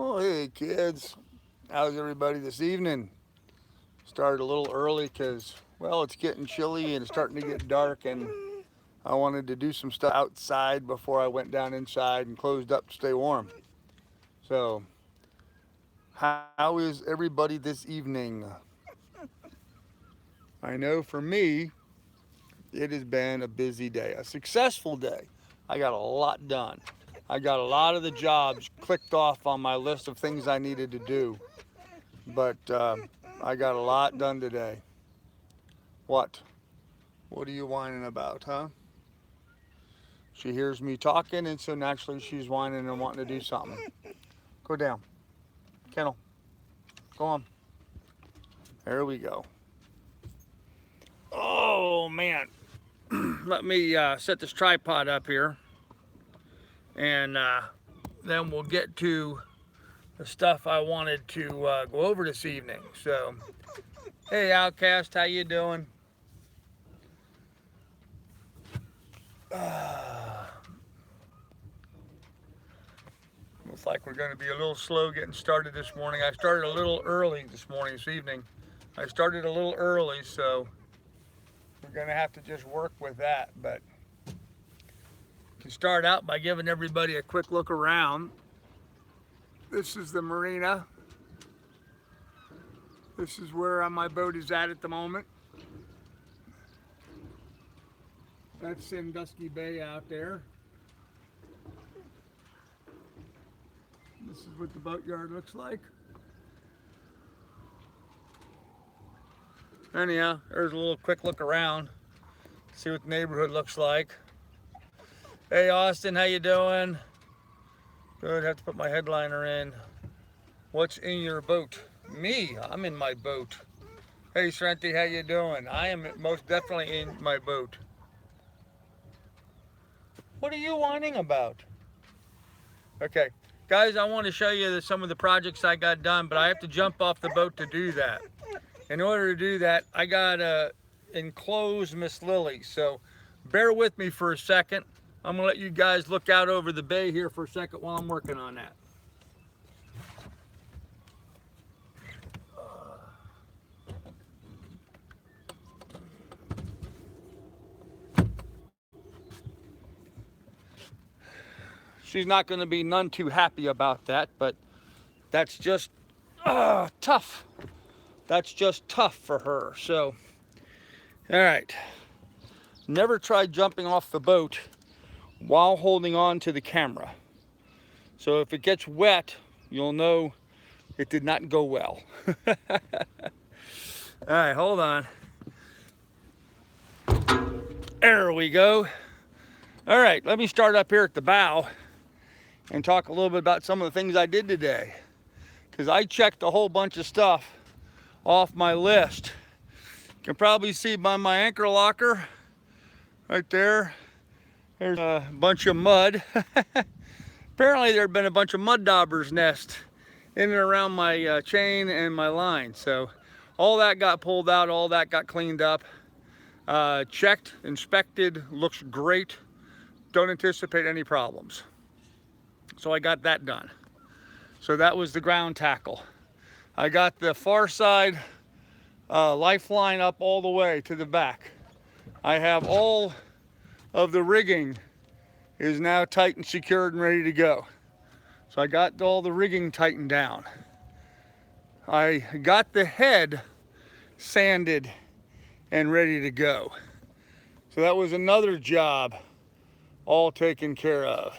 Oh, hey kids, how's everybody this evening? Started a little early because, well, it's getting chilly and it's starting to get dark, and I wanted to do some stuff outside before I went down inside and closed up to stay warm. So, how is everybody this evening? I know for me, it has been a busy day, a successful day. I got a lot done. I got a lot of the jobs clicked off on my list of things I needed to do. But I got a lot done today. What? What are you whining about, huh? She hears me talking, and so naturally she's whining and wanting to do something. Go down. Kennel. Go on. There we go. Oh, man. Let me set this tripod up here, and then we'll get to the stuff I wanted to go over this evening. So, hey, Outcast, how you doing? Looks like we're going to be a little slow getting started this morning. I started a little early this evening. I started a little early, so we're going to have to just work with that. But to start out by giving everybody a quick look around. This is the Marina. This is where my boat is at the moment. That's Sandusky Bay out there. This is what the boatyard looks like. Anyhow, there's a little quick look around. See what the neighborhood looks like. Hey Austin, how you doing? Good, have to put my headliner in. What's in your boat? Me, I'm in my boat. Hey Srenti, how you doing? I am most definitely in my boat. What are you whining about? Okay, guys, I want to show you some of the projects I got done, but I have to jump off the boat to do that. In order to do that, I gotta enclose Miss Lily. So bear with me for a second. I'm gonna let you guys look out over the bay here for a second while I'm working on that. She's not gonna be none too happy about that, but that's just tough. That's just tough for her. So, all right. Never try jumping off the boat while holding on to the camera. So if it gets wet, you'll know it did not go well. All right, hold on. There we go. All right, let me start up here at the bow and talk a little bit about some of the things I did today. Because I checked a whole bunch of stuff off my list. You can probably see by my anchor locker right there. There's a bunch of mud. Apparently there had been a bunch of mud daubers nest in and around my chain and my line. So all that got pulled out, all that got cleaned up. Checked, inspected, looks great. Don't anticipate any problems. So I got that done. So that was the ground tackle. I got the far side lifeline up all the way to the back. I have all of the rigging is now tight and secured and ready to go. So I got all the rigging tightened down. I got the head sanded and ready to go. So that was another job all taken care of.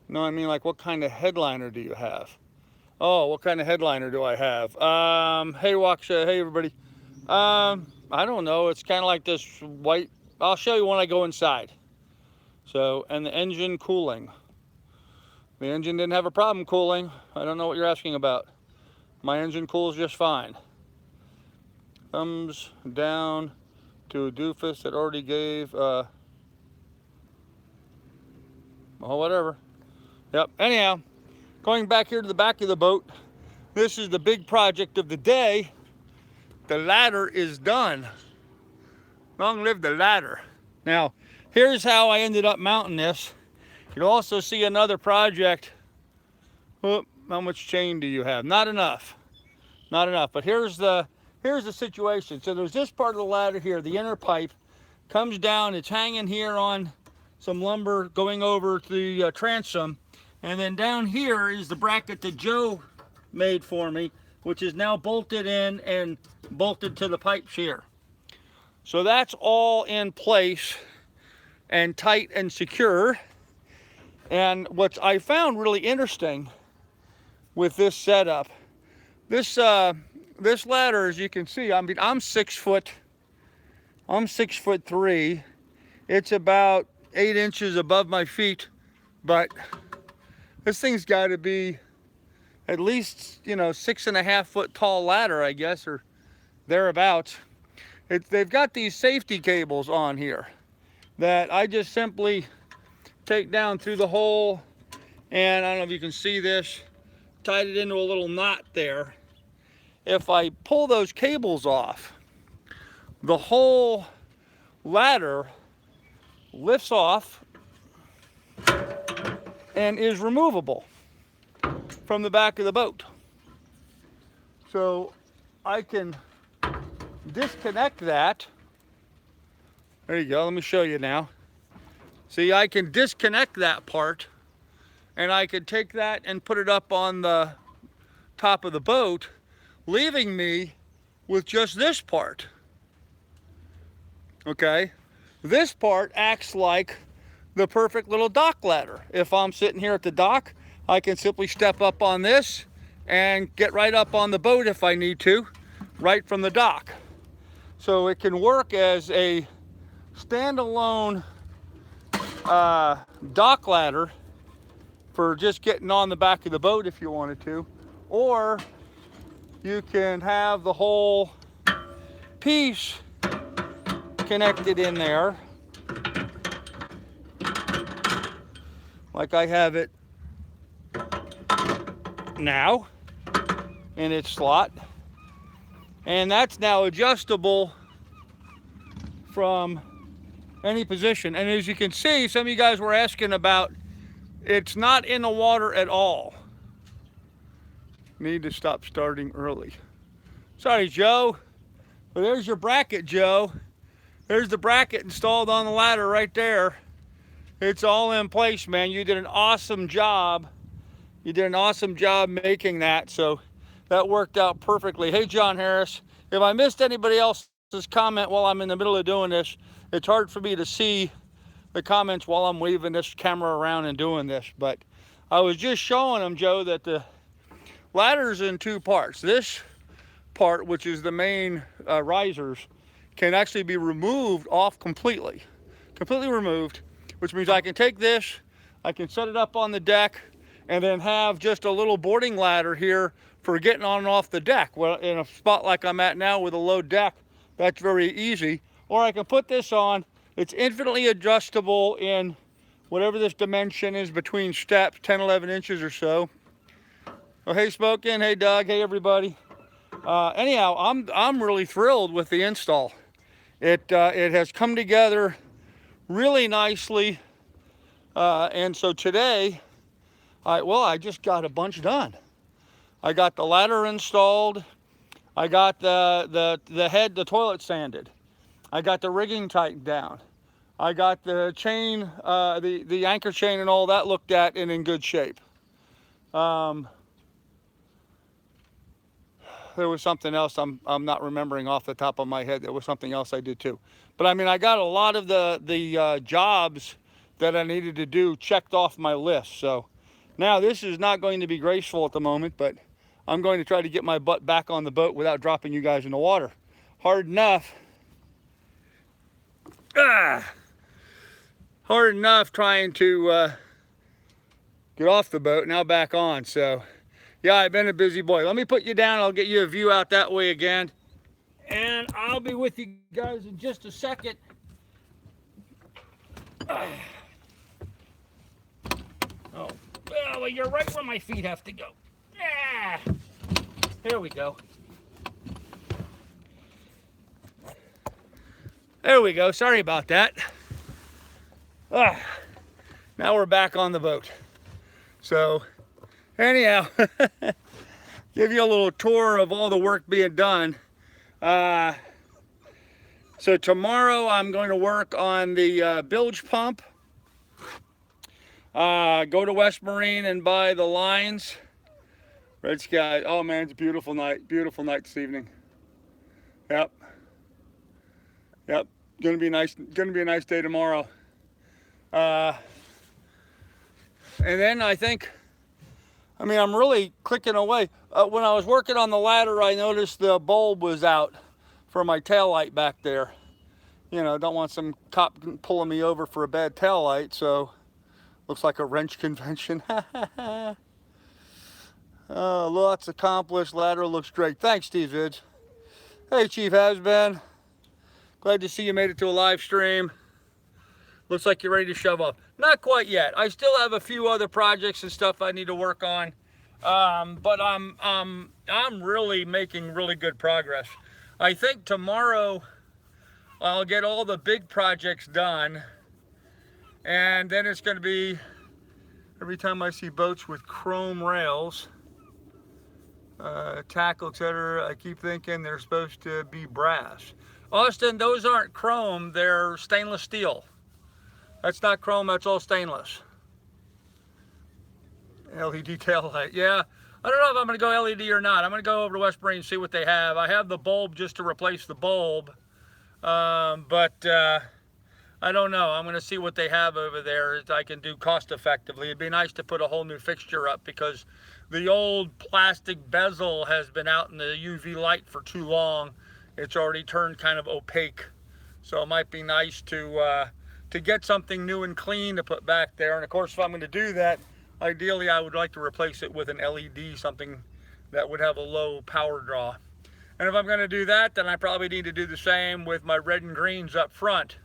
You know what I mean? Like, what kind of headliner do you have? Oh, what kind of headliner do I have? Hey Waksha, hey everybody. I don't know, it's kind of like this white, I'll show you when I go inside. So, and the engine cooling. The engine didn't have a problem cooling. I don't know what you're asking about. My engine cools just fine. Thumbs down to a doofus that already gave, well, whatever. Yep, anyhow, going back here to the back of the boat, this is the big project of the day. The ladder is done. Long live the ladder. Now, here's how I ended up mounting this. You'll also see another project Whoop, how much chain do you have? Not enough. Not enough. But here's the situation. So there's this part of the ladder here, the inner pipe comes down. It's hanging here on some lumber going over to the transom. And then down here is the bracket that Joe made for me, which is now bolted in and bolted to the pipes here. So that's all in place and tight and secure. And what I found really interesting with this setup, this ladder, as you can see, I mean, I'm 6'3". It's about 8 inches above my feet, but this thing's got to be at least, 6.5 foot tall ladder, I guess, or thereabouts. They've got these safety cables on here that I just simply take down through the hole, and I don't know if you can see this, tied it into a little knot there. If I pull those cables off, the whole ladder lifts off and is removable from the back of the boat. So I can disconnect that. There you go, let me show you now. See, I can disconnect that part, and I could take that and put it up on the top of the boat, leaving me with just this part. Okay, this part acts like the perfect little dock ladder. If I'm sitting here at the dock, I can simply step up on this and get right up on the boat if I need to, right from the dock. So it can work as a standalone dock ladder for just getting on the back of the boat if you wanted to, or you can have the whole piece connected in there like I have it now in its slot, and that's now adjustable from any position. And as you can see, some of you guys were asking about, it's not in the water at all. Need to stop starting early. Sorry, Joe. But there's your bracket, Joe. There's the bracket installed on the ladder right there. It's all in place, man. You did an awesome job. You did an awesome job making that, so that worked out perfectly. Hey, John Harris, if I missed anybody else's comment while I'm in the middle of doing this, it's hard for me to see the comments while I'm waving this camera around and doing this, but I was just showing them, Joe, that the ladder's in two parts. This part, which is the main risers, can actually be removed off completely removed, which means I can take this, I can set it up on the deck, and then have just a little boarding ladder here for getting on and off the deck. Well, in a spot like I'm at now with a low deck, that's very easy. Or I can put this on. It's infinitely adjustable in whatever this dimension is between steps, 10, 11 inches or so. Oh, hey, Spoken. Hey, Doug. Hey, everybody. Anyhow, I'm really thrilled with the install. It has come together really nicely. And so today, I just got a bunch done. I got the ladder installed. I got the toilet sanded. I got the rigging tightened down. I got the chain, the anchor chain and all that looked at and in good shape. There was something else I'm not remembering off the top of my head. There was something else I did too. But I mean, I got a lot of the jobs that I needed to do checked off my list. So now this is not going to be graceful at the moment, but I'm going to try to get my butt back on the boat without dropping you guys in the water. Hard enough. Hard enough trying to get off the boat, now back on. So yeah, I've been a busy boy. Let me put you down. I'll get you a view out that way again. And I'll be with you guys in just a second. Oh, well, you're right where my feet have to go. There we go. There we go. Sorry about that. Now we're back on the boat. So Anyhow, give you a little tour of all the work being done. So tomorrow I'm going to work on the bilge pump. Go to West Marina and buy the lines. Red sky. Oh man, it's a beautiful night. Beautiful night this evening. Yep. Yep. Gonna be nice. Gonna be a nice day tomorrow. And then I'm really clicking away. When I was working on the ladder, I noticed the bulb was out for my tail light back there. You know, don't want some cop pulling me over for a bad tail light, so looks like a wrench convention. Lots accomplished. Ladder looks great. Thanks, Steve Vids. Hey, Chief Has-Been. Glad to see you made it to a live stream. Looks like you're ready to shove up. Not quite yet. I still have a few other projects and stuff I need to work on, but I'm really making really good progress. I think tomorrow I'll get all the big projects done, and then it's going to be every time I see boats with chrome rails, tackle, etc. I keep thinking they're supposed to be brass. Austin, those aren't chrome. They're stainless steel. That's not chrome, that's all stainless. LED tail light, yeah. I don't know if I'm gonna go LED or not. I'm gonna go over to West Marine and see what they have. I have the bulb just to replace the bulb, but I don't know. I'm gonna see what they have over there that I can do cost effectively. It'd be nice to put a whole new fixture up because the old plastic bezel has been out in the UV light for too long. It's already turned kind of opaque. So it might be nice to get something new and clean to put back there. And of course, if I'm going to do that, ideally I would like to replace it with an LED, something that would have a low power draw. And if I'm going to do that, then I probably need to do the same with my red and greens up front.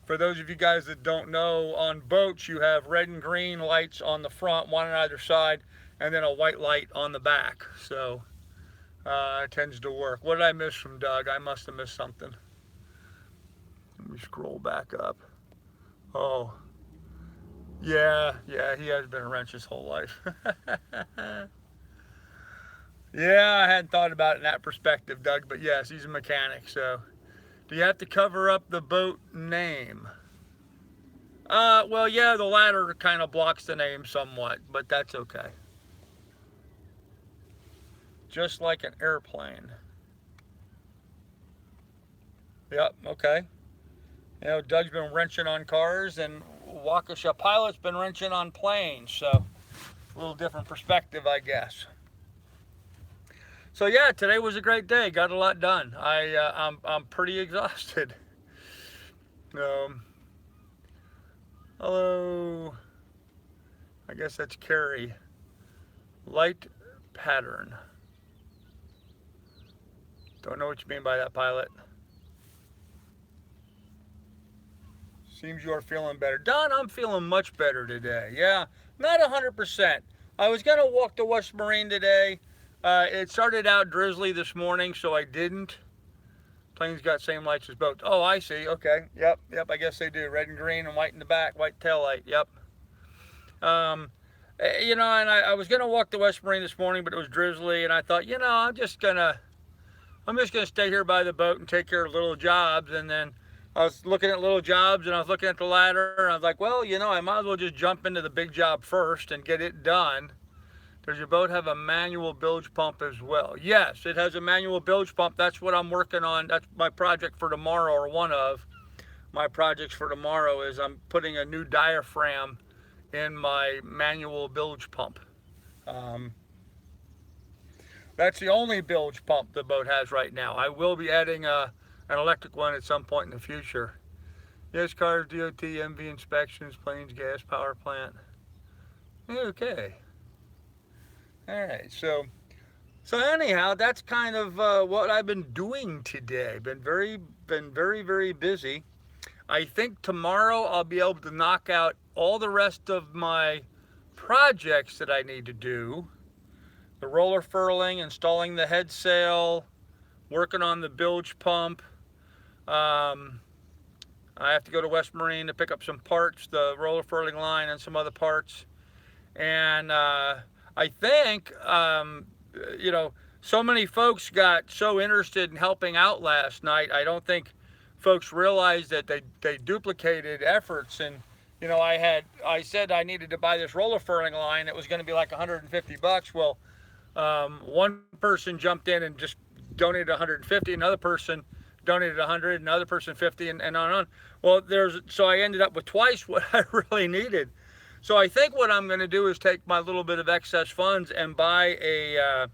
For those of you guys that don't know, on boats you have red and green lights on the front, one on either side, and then a white light on the back. So it tends to work. What did I miss from Doug? I must have missed something. Let me scroll back up. Oh, yeah, he has been a wrench his whole life. Yeah, I hadn't thought about it in that perspective, Doug, but yes, he's a mechanic, so. Do you have to cover up the boat name? Well, yeah, the ladder kind of blocks the name somewhat, but that's okay. Just like an airplane. Yep, okay. You know, Doug's been wrenching on cars, and Waukesha Pilot's been wrenching on planes, so a little different perspective, I guess. So yeah, today was a great day. Got a lot done. I'm pretty exhausted. Hello. I guess that's Carrie. Light pattern. Don't know what you mean by that, Pilot. Seems you are feeling better. Don, I'm feeling much better today. Yeah, not 100%. I was going to walk to West Marine today. It started out drizzly this morning, so I didn't. Plane's got same lights as boats. Oh, I see. Okay. Yep. I guess they do. Red and green and white in the back, white tail light. Yep. You know, and I was going to walk to West Marine this morning, but it was drizzly, and I thought, you know, I'm just gonna stay here by the boat and take care of little jobs. And then I was looking at little jobs, and I was looking at the ladder, and I was like, well, you know, I might as well just jump into the big job first and get it done. Does your boat have a manual bilge pump as well? Yes, it has a manual bilge pump. That's what I'm working on. That's my project for tomorrow, or one of my projects for tomorrow is I'm putting a new diaphragm in my manual bilge pump. That's the only bilge pump the boat has right now. I will be adding an electric one at some point in the future. Yes, cars, DOT, MV inspections, planes, gas, power plant. Okay. All right, so anyhow, that's kind of what I've been doing today. Been very busy. I think tomorrow I'll be able to knock out all the rest of my projects that I need to do. The roller furling, installing the head sail, working on the bilge pump. I have to go to West Marine to pick up some parts, the roller furling line and some other parts. And I think, you know, so many folks got so interested in helping out last night. I don't think folks realized that they duplicated efforts. And, you know, I said I needed to buy this roller furling line. It was going to be like 150 bucks. Well, one person jumped in and just donated 150. Another person donated 100. Another person 50, and on and on. Well, so I ended up with twice what I really needed. So I think what I'm going to do is take my little bit of excess funds and buy a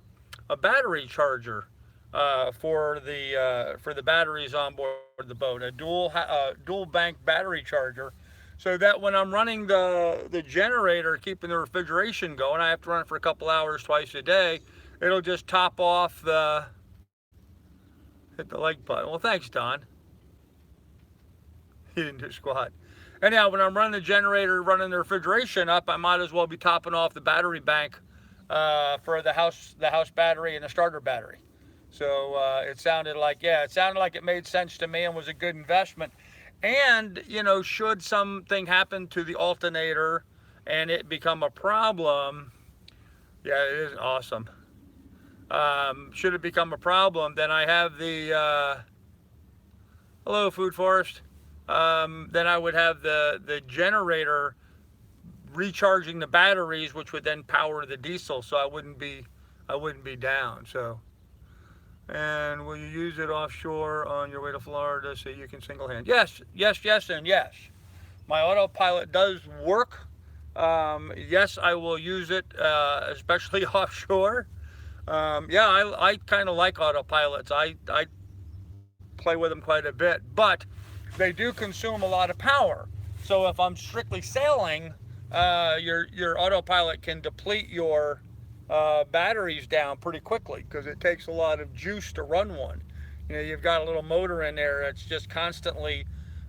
battery charger for the batteries on board the boat, a dual bank battery charger, so that when I'm running the generator, keeping the refrigeration going, I have to run it for a couple hours twice a day. It'll just top off hit the like button. Well, thanks, Don. He didn't do squat. Anyhow, when I'm running the generator, running the refrigeration up, I might as well be topping off the battery bank for the house battery and the starter battery. So it sounded like it made sense to me and was a good investment. And, you know, should something happen to the alternator and it become a problem, yeah, it is awesome. Should it become a problem, then I have the, hello, Food Forest. Then I would have the generator recharging the batteries, which would then power the diesel, so I wouldn't be down. So, and will you use it offshore on your way to Florida so you can single hand? Yes, and yes. My autopilot does work. Yes, I will use it, especially offshore. Yeah, I kind of like autopilots. I play with them quite a bit, but they do consume a lot of power. So if I'm strictly sailing, your autopilot can deplete your batteries down pretty quickly because it takes a lot of juice to run one. You know, you've got a little motor in there that's just constantly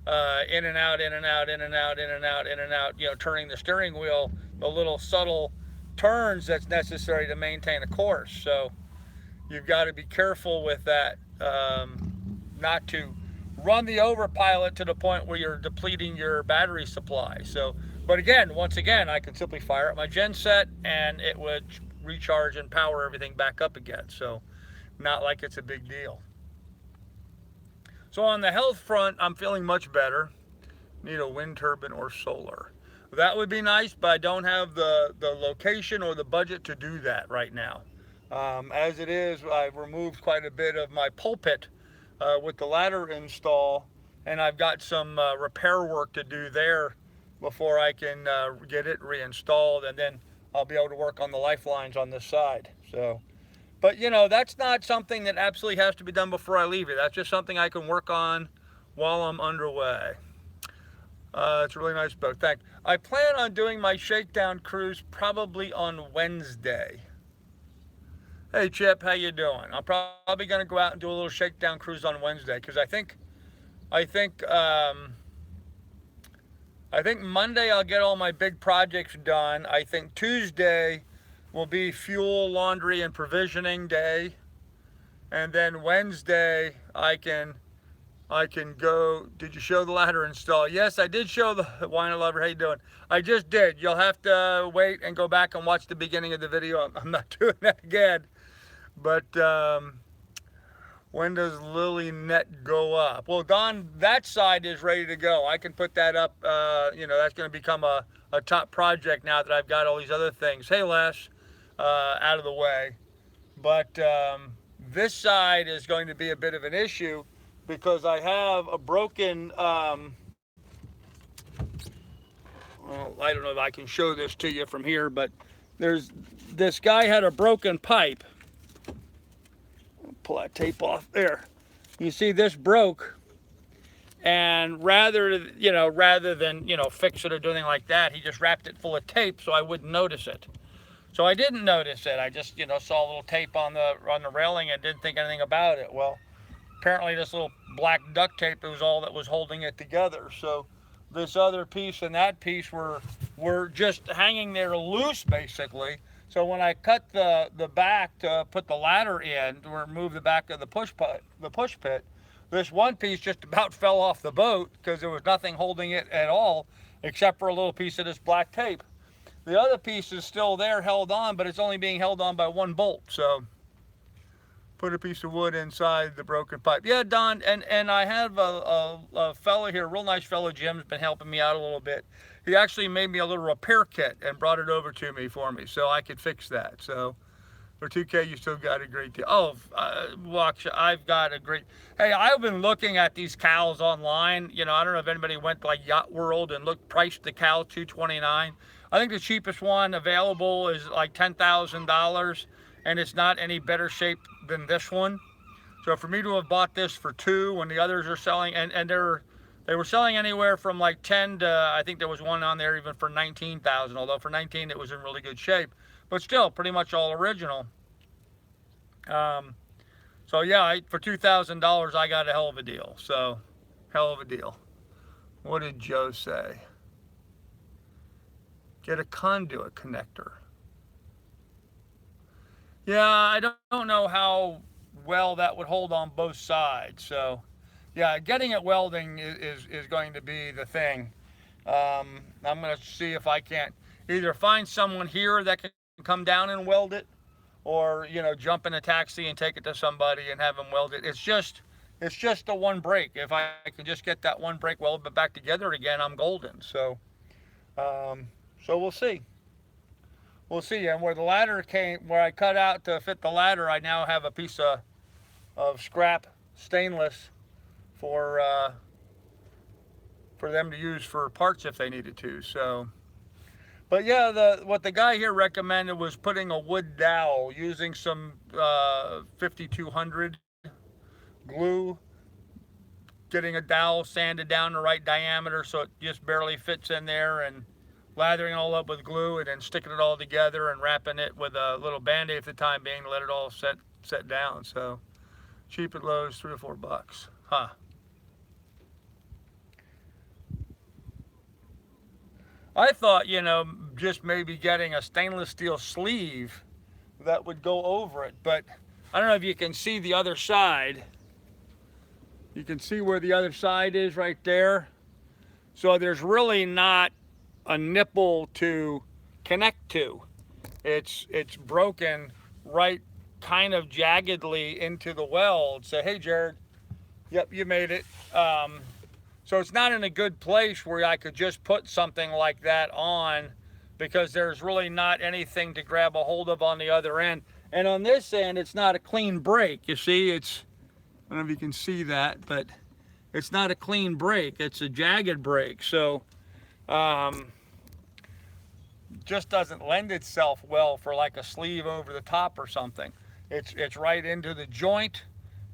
in and out, in and out, in and out, in and out, in and out, you know, turning the steering wheel, the little subtle turns that's necessary to maintain a course. So you've got to be careful with that, not to run the overpilot to the point where you're depleting your battery supply. So, but again, once again, I could simply fire up my gen set and it would recharge and power everything back up again. So not like it's a big deal. So on the health front, I'm feeling much better. Need a wind turbine or solar. That would be nice, but I don't have the location or the budget to do that right now. As it is, I've removed quite a bit of my pulpit with the ladder install, and I've got some repair work to do there before I can get it reinstalled, and then I'll be able to work on the lifelines on this side. So, but you know, that's not something that absolutely has to be done before I leave here. That's just something I can work on while I'm underway. It's a really nice boat. Thanks. I plan on doing my shakedown cruise probably on Wednesday. Hey Chip, how you doing? I'm probably going to go out and do a little shakedown cruise on Wednesday because I think Monday I'll get all my big projects done. I think Tuesday will be fuel, laundry, and provisioning day, and then Wednesday I can go. Did you show the ladder install? Yes, I did show the Wine Lover. How you doing? I just did. You'll have to wait and go back and watch the beginning of the video. I'm not doing that again. But when does Lily Net go up? Well, Don, that side is ready to go. I can put that up. You know, that's going to become a top project now that I've got all these other things. Hey, Les, out of the way. But this side is going to be a bit of an issue because I have a broken, well, I don't know if I can show this to you from here, but this guy had a broken pipe. Pull that tape off there. You see this broke, and rather than, you know, fix it or do anything like that, he just wrapped it full of tape so I wouldn't notice it. So I didn't notice it. I just, you know, saw a little tape on the railing and didn't think anything about it. Well, apparently this little black duct tape was all that was holding it together. So this other piece and that piece were just hanging there loose, basically. So when I cut the back to put the ladder in to remove the back of the push pit, this one piece just about fell off the boat because there was nothing holding it at all except for a little piece of this black tape. The other piece is still there, held on, but it's only being held on by one bolt. So put a piece of wood inside the broken pipe. Yeah, Don, and I have a fellow here, a real nice fellow. Jim's been helping me out a little bit. He actually made me a little repair kit and brought it over to me for me, so I could fix that. So for 2K, you still got a great deal. Oh, watch, I've got a great. Hey, I've been looking at these cows online. You know, I don't know if anybody went to like Yacht World and priced the cow $229. I think the cheapest one available is like $10,000, and it's not any better shape than this one. So for me to have bought this for $2 when the others are selling, and they were selling anywhere from like 10 to, I think there was one on there even for 19,000, although for 19 it was in really good shape, but still pretty much all original. So yeah, for $2,000 I got a hell of a deal. So hell of a deal. What did Joe say? Get a conduit connector. Yeah, I don't know how well that would hold on both sides. So yeah, getting it welding is going to be the thing. I'm going to see if I can't either find someone here that can come down and weld it, or, you know, jump in a taxi and take it to somebody and have them weld it. It's just the one break. If I can just get that one break welded back together again, I'm golden. So, so we'll see. We'll see. And where the ladder came, where I cut out to fit the ladder, I now have a piece of scrap stainless for them to use for parts if they needed to. So, but yeah, what the guy here recommended was putting a wood dowel using some 5200 glue, getting a dowel sanded down the right diameter so it just barely fits in there, and lathering it all up with glue, and then sticking it all together and wrapping it with a little band-aid for the time being to let it all set down. So cheap at Lowe's, $3 or $4. Huh. I thought, you know, just maybe getting a stainless steel sleeve that would go over it, but I don't know if you can see the other side. You can see where the other side is right there. So there's really not a nipple to connect to. It's broken right kind of jaggedly into the weld. So hey, Jared, yep, you made it. So it's not in a good place where I could just put something like that on, because there's really not anything to grab a hold of on the other end. And on this end, it's not a clean break. You see, I don't know if you can see that, but it's not a clean break. It's a jagged break. So just doesn't lend itself well for like a sleeve over the top or something. It's right into the joint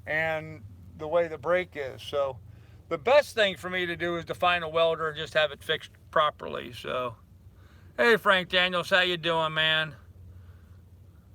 and the way the break is. So the best thing for me to do is to find a welder and just have it fixed properly. So, hey Frank Daniels, how you doing, man?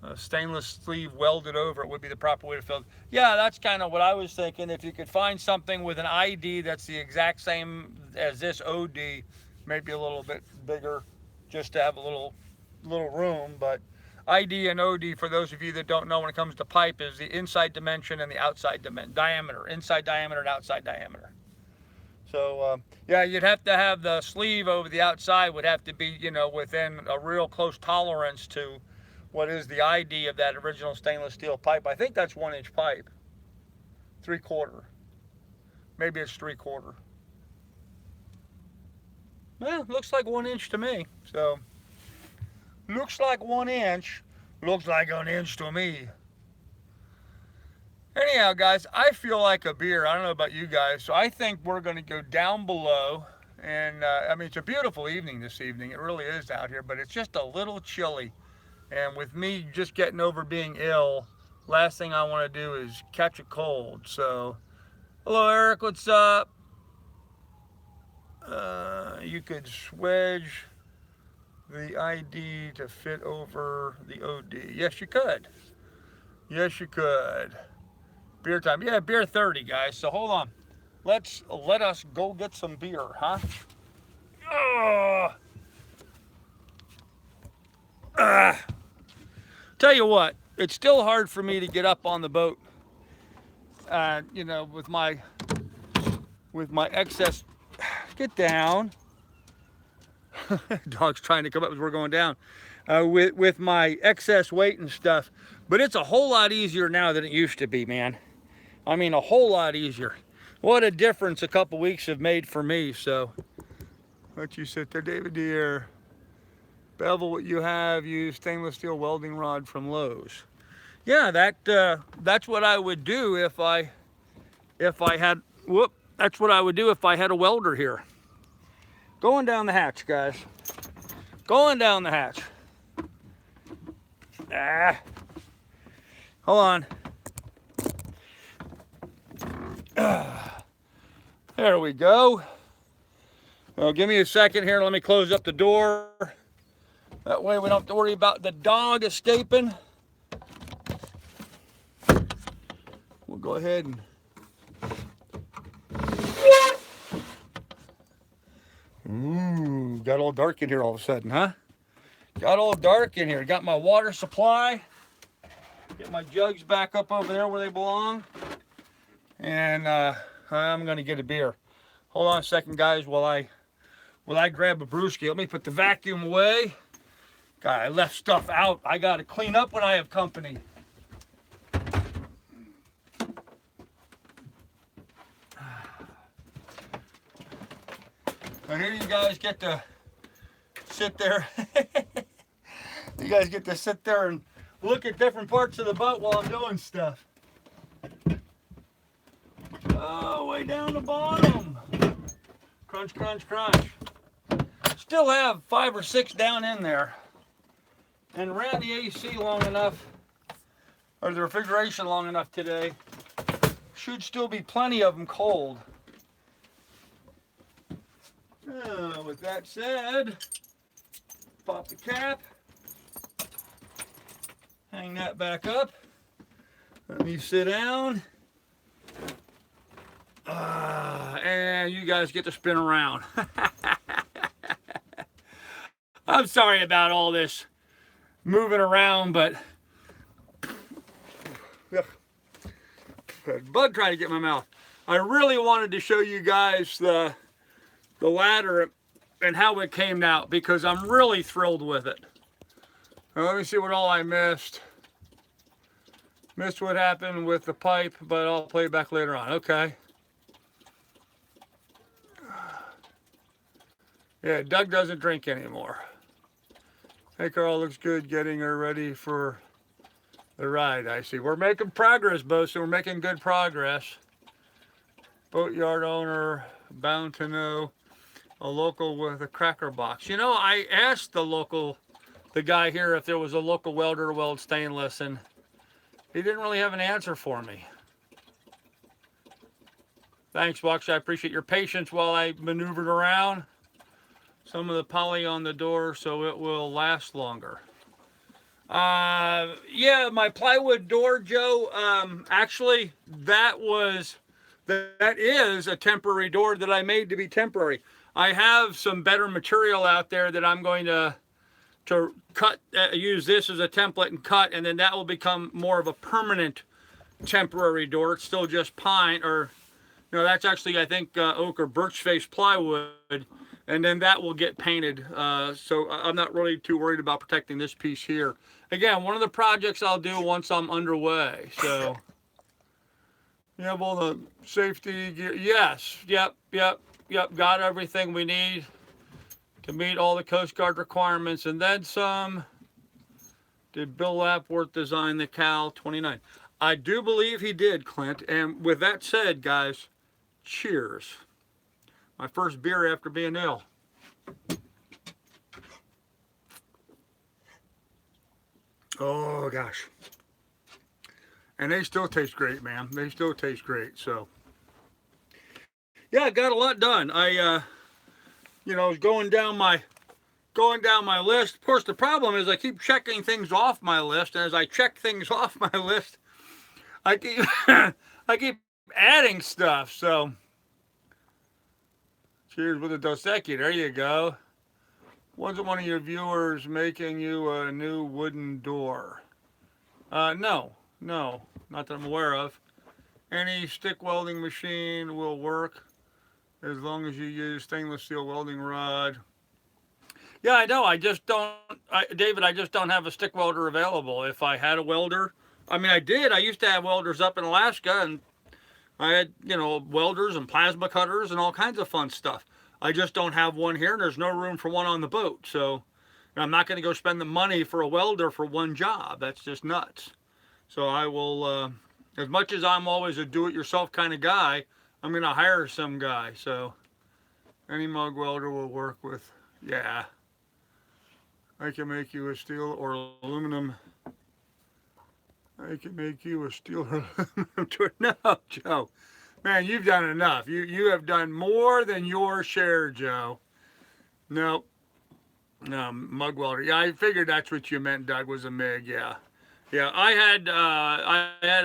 A stainless sleeve welded over it would be the proper way to fill it. Yeah, that's kind of what I was thinking. If you could find something with an ID that's the exact same as this OD, maybe a little bit bigger, just to have a little room. But ID and OD, for those of you that don't know, when it comes to pipe, is the inside dimension and the outside diameter, inside diameter and outside diameter. So yeah, you'd have to have the sleeve over the outside would have to be, you know, within a real close tolerance to what is the ID of that original stainless steel pipe. I think that's 1-inch pipe, 3/4. Maybe it's 3/4. Well, looks like 1 inch to me. So looks like 1 inch. Looks like an inch to me. Anyhow, guys, I feel like a beer. I don't know about you guys, so I think we're going to go down below. And I mean, it's a beautiful evening this evening. It really is out here, but it's just a little chilly. And with me just getting over being ill, last thing I want to do is catch a cold. So, hello, Eric. What's up? You could swedge the ID to fit over the OD. Yes, you could. Yes, you could. Beer time. Yeah, beer 30, guys. So hold on. Let us go get some beer, huh? Tell you what, it's still hard for me to get up on the boat. You know, with my excess. Get down. Dog's trying to come up as we're going down with my excess weight and stuff. But it's a whole lot easier now than it used to be, man. I mean, a whole lot easier. What a difference a couple weeks have made for me. So, let you sit there, David dear. Bevel what you have, use stainless steel welding rod from Lowe's. Yeah, that's what I would do if I had, that's what I would do if I had a welder here. Going down the hatch, guys. Going down the hatch. Ah. Hold on. There we go. Well, give me a second here. Let me close up the door. That way we don't have to worry about the dog escaping. We'll go ahead and... Ooh, got all dark in here all of a sudden, huh? Got all dark in here. Got my water supply. Get my jugs back up over there where they belong. And I'm gonna get a beer. Hold on a second, guys, while I grab a brewski. Let me put the vacuum away. God, I left stuff out. I gotta clean up when I have company. And here you guys get to sit there. You guys get to sit there and look at different parts of the boat while I'm doing stuff. Oh, way down the bottom. Crunch, crunch, crunch. Still have 5 or 6 down in there. And ran the AC long enough, or the refrigeration long enough today. Should still be plenty of them cold. With that said, pop the cap. Hang that back up. Let me sit down. And you guys get to spin around. I'm sorry about all this moving around, but bug trying to get in my mouth. I really wanted to show you guys the ladder and how it came out because I'm really thrilled with it. Now, let me see what all I missed. Missed what happened with the pipe, but I'll play it back later on. Okay. Yeah, Doug doesn't drink anymore. Hey, Carl, looks good getting her ready for the ride. I see. We're making progress, Bo, so we're making good progress. Boatyard owner, bound to know a local with a cracker box. You know, I asked the guy here if there was a local welder to weld stainless, and he didn't really have an answer for me. Thanks, Bucks. I appreciate your patience while I maneuvered around. Some of the poly on the door so it will last longer. Yeah, my plywood door, Joe, actually that is a temporary door that I made to be temporary. I have some better material out there that I'm going to cut, use this as a template and cut, and then that will become more of a permanent temporary door. It's still just pine, or no, that's actually, I think, oak or birch face plywood, and then that will get painted. So I'm not really too worried about protecting this piece here. Again, one of the projects I'll do once I'm underway. So you have all the safety gear. Yes, yep. Got everything we need to meet all the Coast Guard requirements, and then some. Did Bill Lapworth design the Cal 29? I do believe he did, Clint. And with that said, guys, cheers. My first beer after being ill. Oh, gosh. And they still taste great, man. They still taste great, so. Yeah, I got a lot done. I, was going down my list. Of course, the problem is I keep checking things off my list, and as I check things off my list, I keep adding stuff. So, cheers with a Dos Equis. There you go. Wasn't one of your viewers making you a new wooden door? No, not that I'm aware of. Any stick welding machine will work as long as you use stainless steel welding rod. Yeah, I know. I just don't, David. I just don't have a stick welder available. If I had a welder, I mean, I did. I used to have welders up in Alaska, and I had, welders and plasma cutters and all kinds of fun stuff. I just don't have one here, and there's no room for one on the boat. So I'm not going to go spend the money for a welder for one job. That's just nuts. So I will, as much as I'm always a do-it-yourself kind of guy, I'm going to hire some guy. So any mug welder will work with, yeah. I can make you a steel or aluminum. I can make you a steel or aluminum tool. No, Joe. Man, you've done enough. You have done more than your share, Joe. No, no, mug welder. Yeah, I figured that's what you meant, Doug, was a MIG. Yeah. Yeah, I had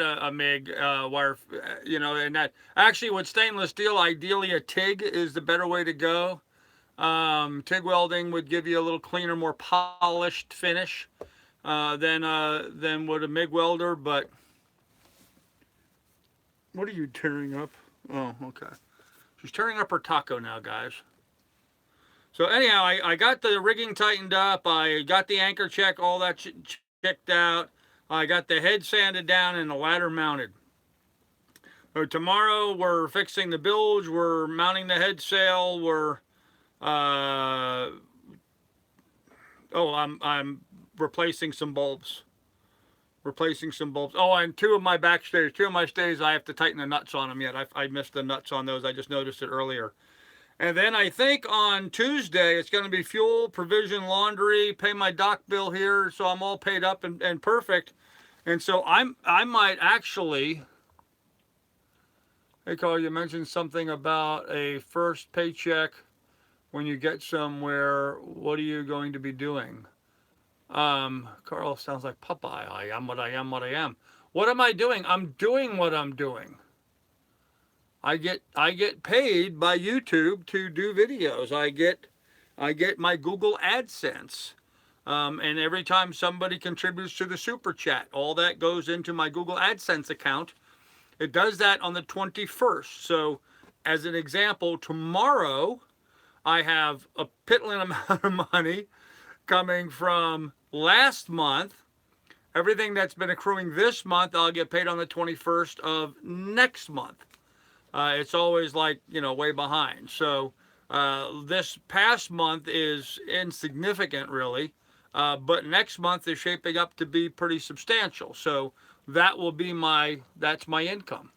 a MIG wire, and that actually with stainless steel, ideally a TIG is the better way to go. TIG welding would give you a little cleaner, more polished finish than would a MIG welder. But what are you tearing up? Oh, okay. She's tearing up her taco now, guys. So anyhow, I got the rigging tightened up. I got the anchor check, all that checked out. I got the head sanded down and the ladder mounted. So tomorrow we're fixing the bilge. We're mounting the head sail. I'm replacing some bulbs. Oh, and two of my stays, I have to tighten the nuts on them yet. I missed the nuts on those. I just noticed it earlier. And then I think on Tuesday, it's going to be fuel, provision, laundry, pay my dock bill here. So I'm all paid up and perfect. And so I might actually, hey Carl, you mentioned something about a first paycheck when you get somewhere. What are you going to be doing? Carl sounds like Popeye. I am what I am, what I am. What am I doing? I'm doing what I'm doing. I get paid by YouTube to do videos. I get my Google AdSense. And every time somebody contributes to the super chat, all that goes into my Google AdSense account. It does that on the 21st. So as an example, tomorrow I have a piddling amount of money coming from last month. Everything that's been accruing this month, I'll get paid on the 21st of next month. It's always like, way behind. So this past month is insignificant, really. But next month is shaping up to be pretty substantial. So that will be that's my income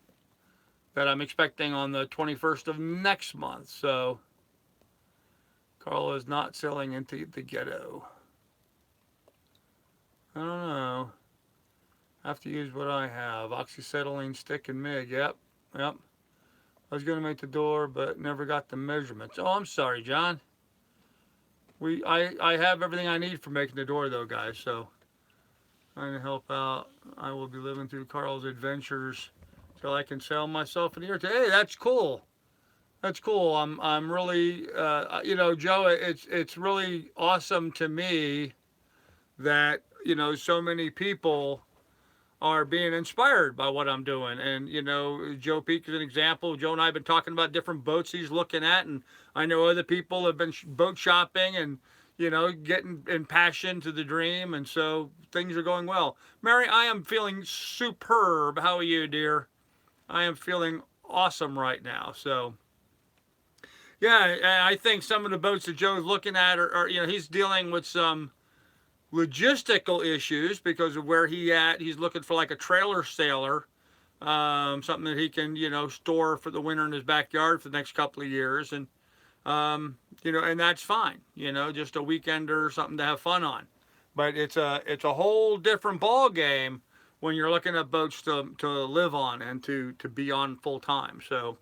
that I'm expecting on the 21st of next month. So Carl is not selling into the ghetto. I don't know. I have to use what I have. Oxyacetylene, stick, and MIG. Yep. I was going to make the door, but never got the measurements. Oh, I'm sorry, John. I have everything I need for making the door, though, guys. So trying to help out. I will be living through Carl's adventures till I can sell myself an ear. Hey, that's cool. That's cool. I'm really, Joe. It's really awesome to me that so many people are being inspired by what I'm doing. And, Joe Peak is an example. Joe and I have been talking about different boats he's looking at. And I know other people have been boat shopping and, getting impassioned to the dream. And so things are going well. Mary, I am feeling superb. How are you, dear? I am feeling awesome right now. So, yeah, I think some of the boats that Joe's looking at are he's dealing with some logistical issues because of where he's looking for like a trailer sailor, something that he can store for the winter in his backyard for the next couple of years. And and that's fine, just a weekend or something to have fun on. But it's a whole different ball game when you're looking at boats to live on and to be on full time. So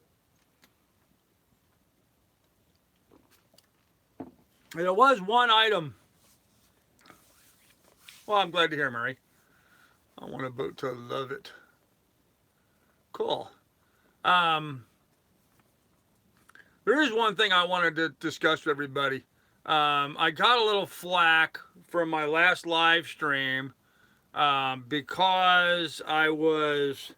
there was one item. Well, I'm glad to hear, Murray. I want a boat to love it. Cool. There is one thing I wanted to discuss with everybody. I got a little flack from my last live stream because I was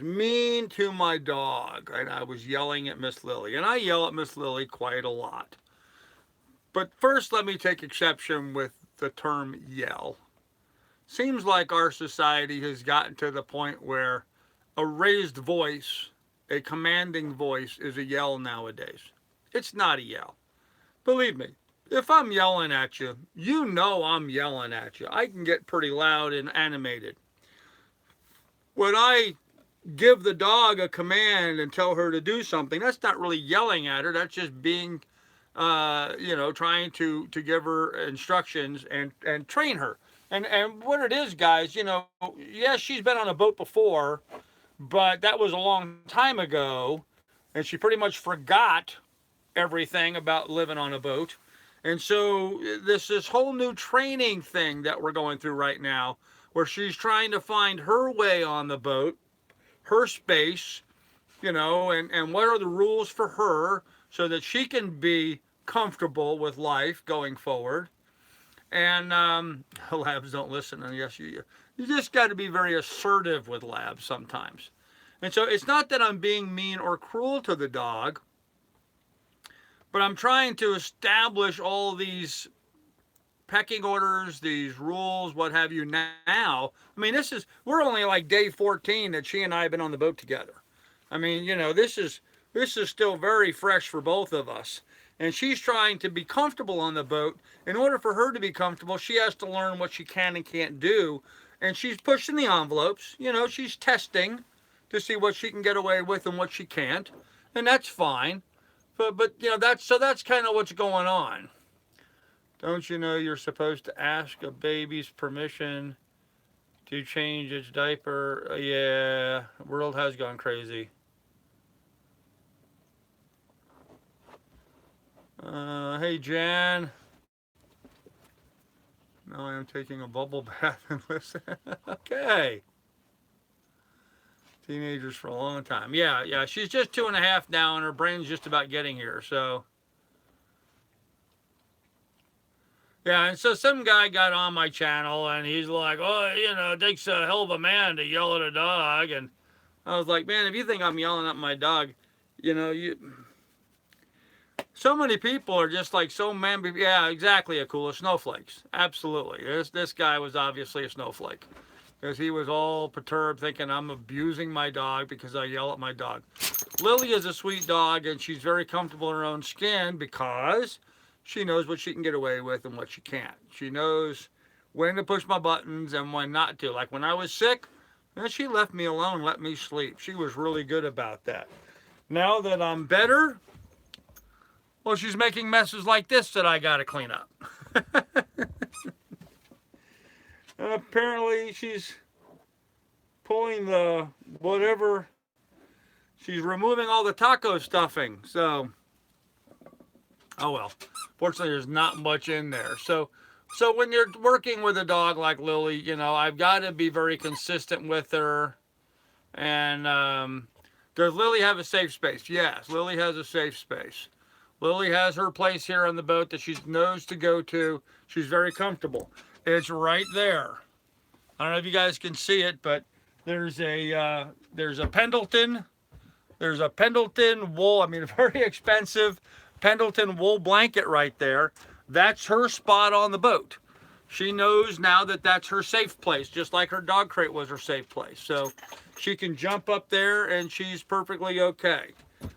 mean to my dog and I was yelling at Miss Lily. And I yell at Miss Lily quite a lot. But first, let me take exception with the term yell. Seems like our society has gotten to the point where a raised voice, a commanding voice, is a yell nowadays. It's not a yell. Believe me, if I'm yelling at you, you know I'm yelling at you. I can get pretty loud and animated. When I give the dog a command and tell her to do something, that's not really yelling at her. That's just being, trying to give her instructions and train her. And what it is, guys, yes, she's been on a boat before, but that was a long time ago, and she pretty much forgot everything about living on a boat. And so this whole new training thing that we're going through right now, where she's trying to find her way on the boat, her space, and what are the rules for her so that she can be comfortable with life going forward. And labs don't listen. And yes, you just got to be very assertive with labs sometimes. And so it's not that I'm being mean or cruel to the dog, but I'm trying to establish all these pecking orders, these rules, what have you now. I mean, we're only like day 14 that she and I have been on the boat together. I mean, this is still very fresh for both of us. And she's trying to be comfortable on the boat. In order for her to be comfortable, she has to learn what she can and can't do. And she's pushing the envelopes. She's testing to see what she can get away with and what she can't. And that's fine. But that's kind of what's going on. Don't you know you're supposed to ask a baby's permission to change its diaper? Yeah, the world has gone crazy. Hey, Jan. Now I am taking a bubble bath and listen. Okay. Teenagers for a long time. Yeah. She's just 2.5 now, and her brain's just about getting here. So, yeah. And so some guy got on my channel, and he's like, "Oh, it takes a hell of a man to yell at a dog." And I was like, "Man, if you think I'm yelling at my dog, you." So many people are just like so man. Yeah, exactly, Akula. Snowflakes. Absolutely. This guy was obviously a snowflake. Because he was all perturbed thinking I'm abusing my dog because I yell at my dog. Lily is a sweet dog, and she's very comfortable in her own skin because she knows what she can get away with and what she can't. She knows when to push my buttons and when not to. Like when I was sick, she left me alone and let me sleep. She was really good about that. Now that I'm better, well, she's making messes like this that I got to clean up. Apparently she's pulling the whatever, she's removing all the taco stuffing. So, oh well. Fortunately, there's not much in there. So when you're working with a dog like Lily, I've got to be very consistent with her. And does Lily have a safe space? Yes, Lily has a safe space. Lily has her place here on the boat that she knows to go to. She's very comfortable. It's right there. I don't know if you guys can see it, but there's a Pendleton. There's a Pendleton wool. I mean, a very expensive Pendleton wool blanket right there. That's her spot on the boat. She knows now that that's her safe place, just like her dog crate was her safe place. So she can jump up there and she's perfectly okay.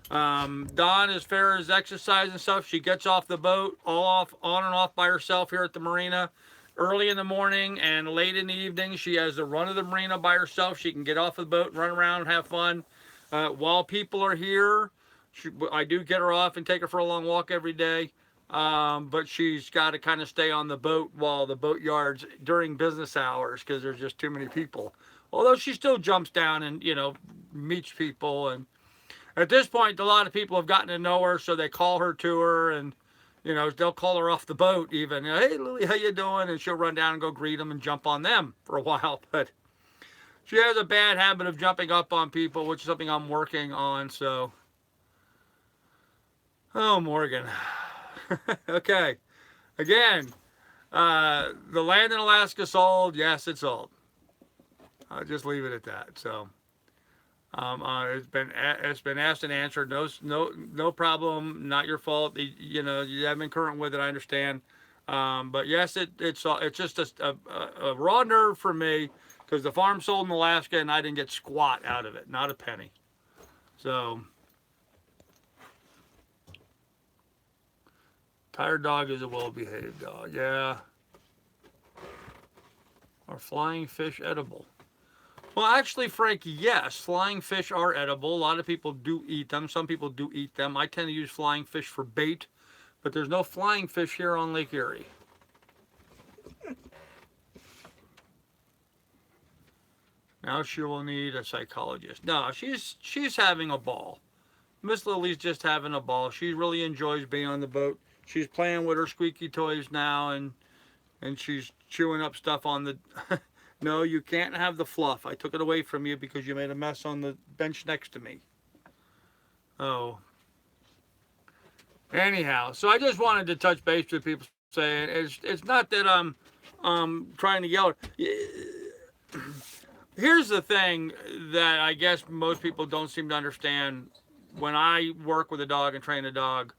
Dawn, as far as exercise and stuff, she gets off the boat on and off by herself here at the marina. Early in the morning and late in the evening, she has the run of the marina by herself. She can get off the boat and run around and have fun. While people are here, I do get her off and take her for a long walk every day. But she's got to kind of stay on the boat while the boat yards during business hours because there's just too many people. Although she still jumps down and, meets people. And at this point, a lot of people have gotten to know her, so they call her to her and, they'll call her off the boat even. Hey, Lily, how you doing? And she'll run down and go greet them and jump on them for a while. But she has a bad habit of jumping up on people, which is something I'm working on. So, oh, Morgan. Okay. Again, the land in Alaska sold. Yes, it's sold. I'll just leave it at that. So, It's been asked and answered. No problem. Not your fault. You haven't been current with it. I understand. But yes, it's just a raw nerve for me because the farm sold in Alaska and I didn't get squat out of it, not a penny. So tired dog is a well-behaved dog. Yeah. Are flying fish edible? Well, actually, Frankie, yes, flying fish are edible. A lot of people do eat them. Some people do eat them. I tend to use flying fish for bait, but there's no flying fish here on Lake Erie. Now she will need a psychologist. No, she's having a ball. Miss Lily's just having a ball. She really enjoys being on the boat. She's playing with her squeaky toys now, and she's chewing up stuff on the. No, you can't have the fluff. I took it away from you because you made a mess on the bench next to me. Oh. Anyhow, so I just wanted to touch base with people saying it's not that I'm trying to yell. Here's the thing that I guess most people don't seem to understand when I work with a dog and train a dog.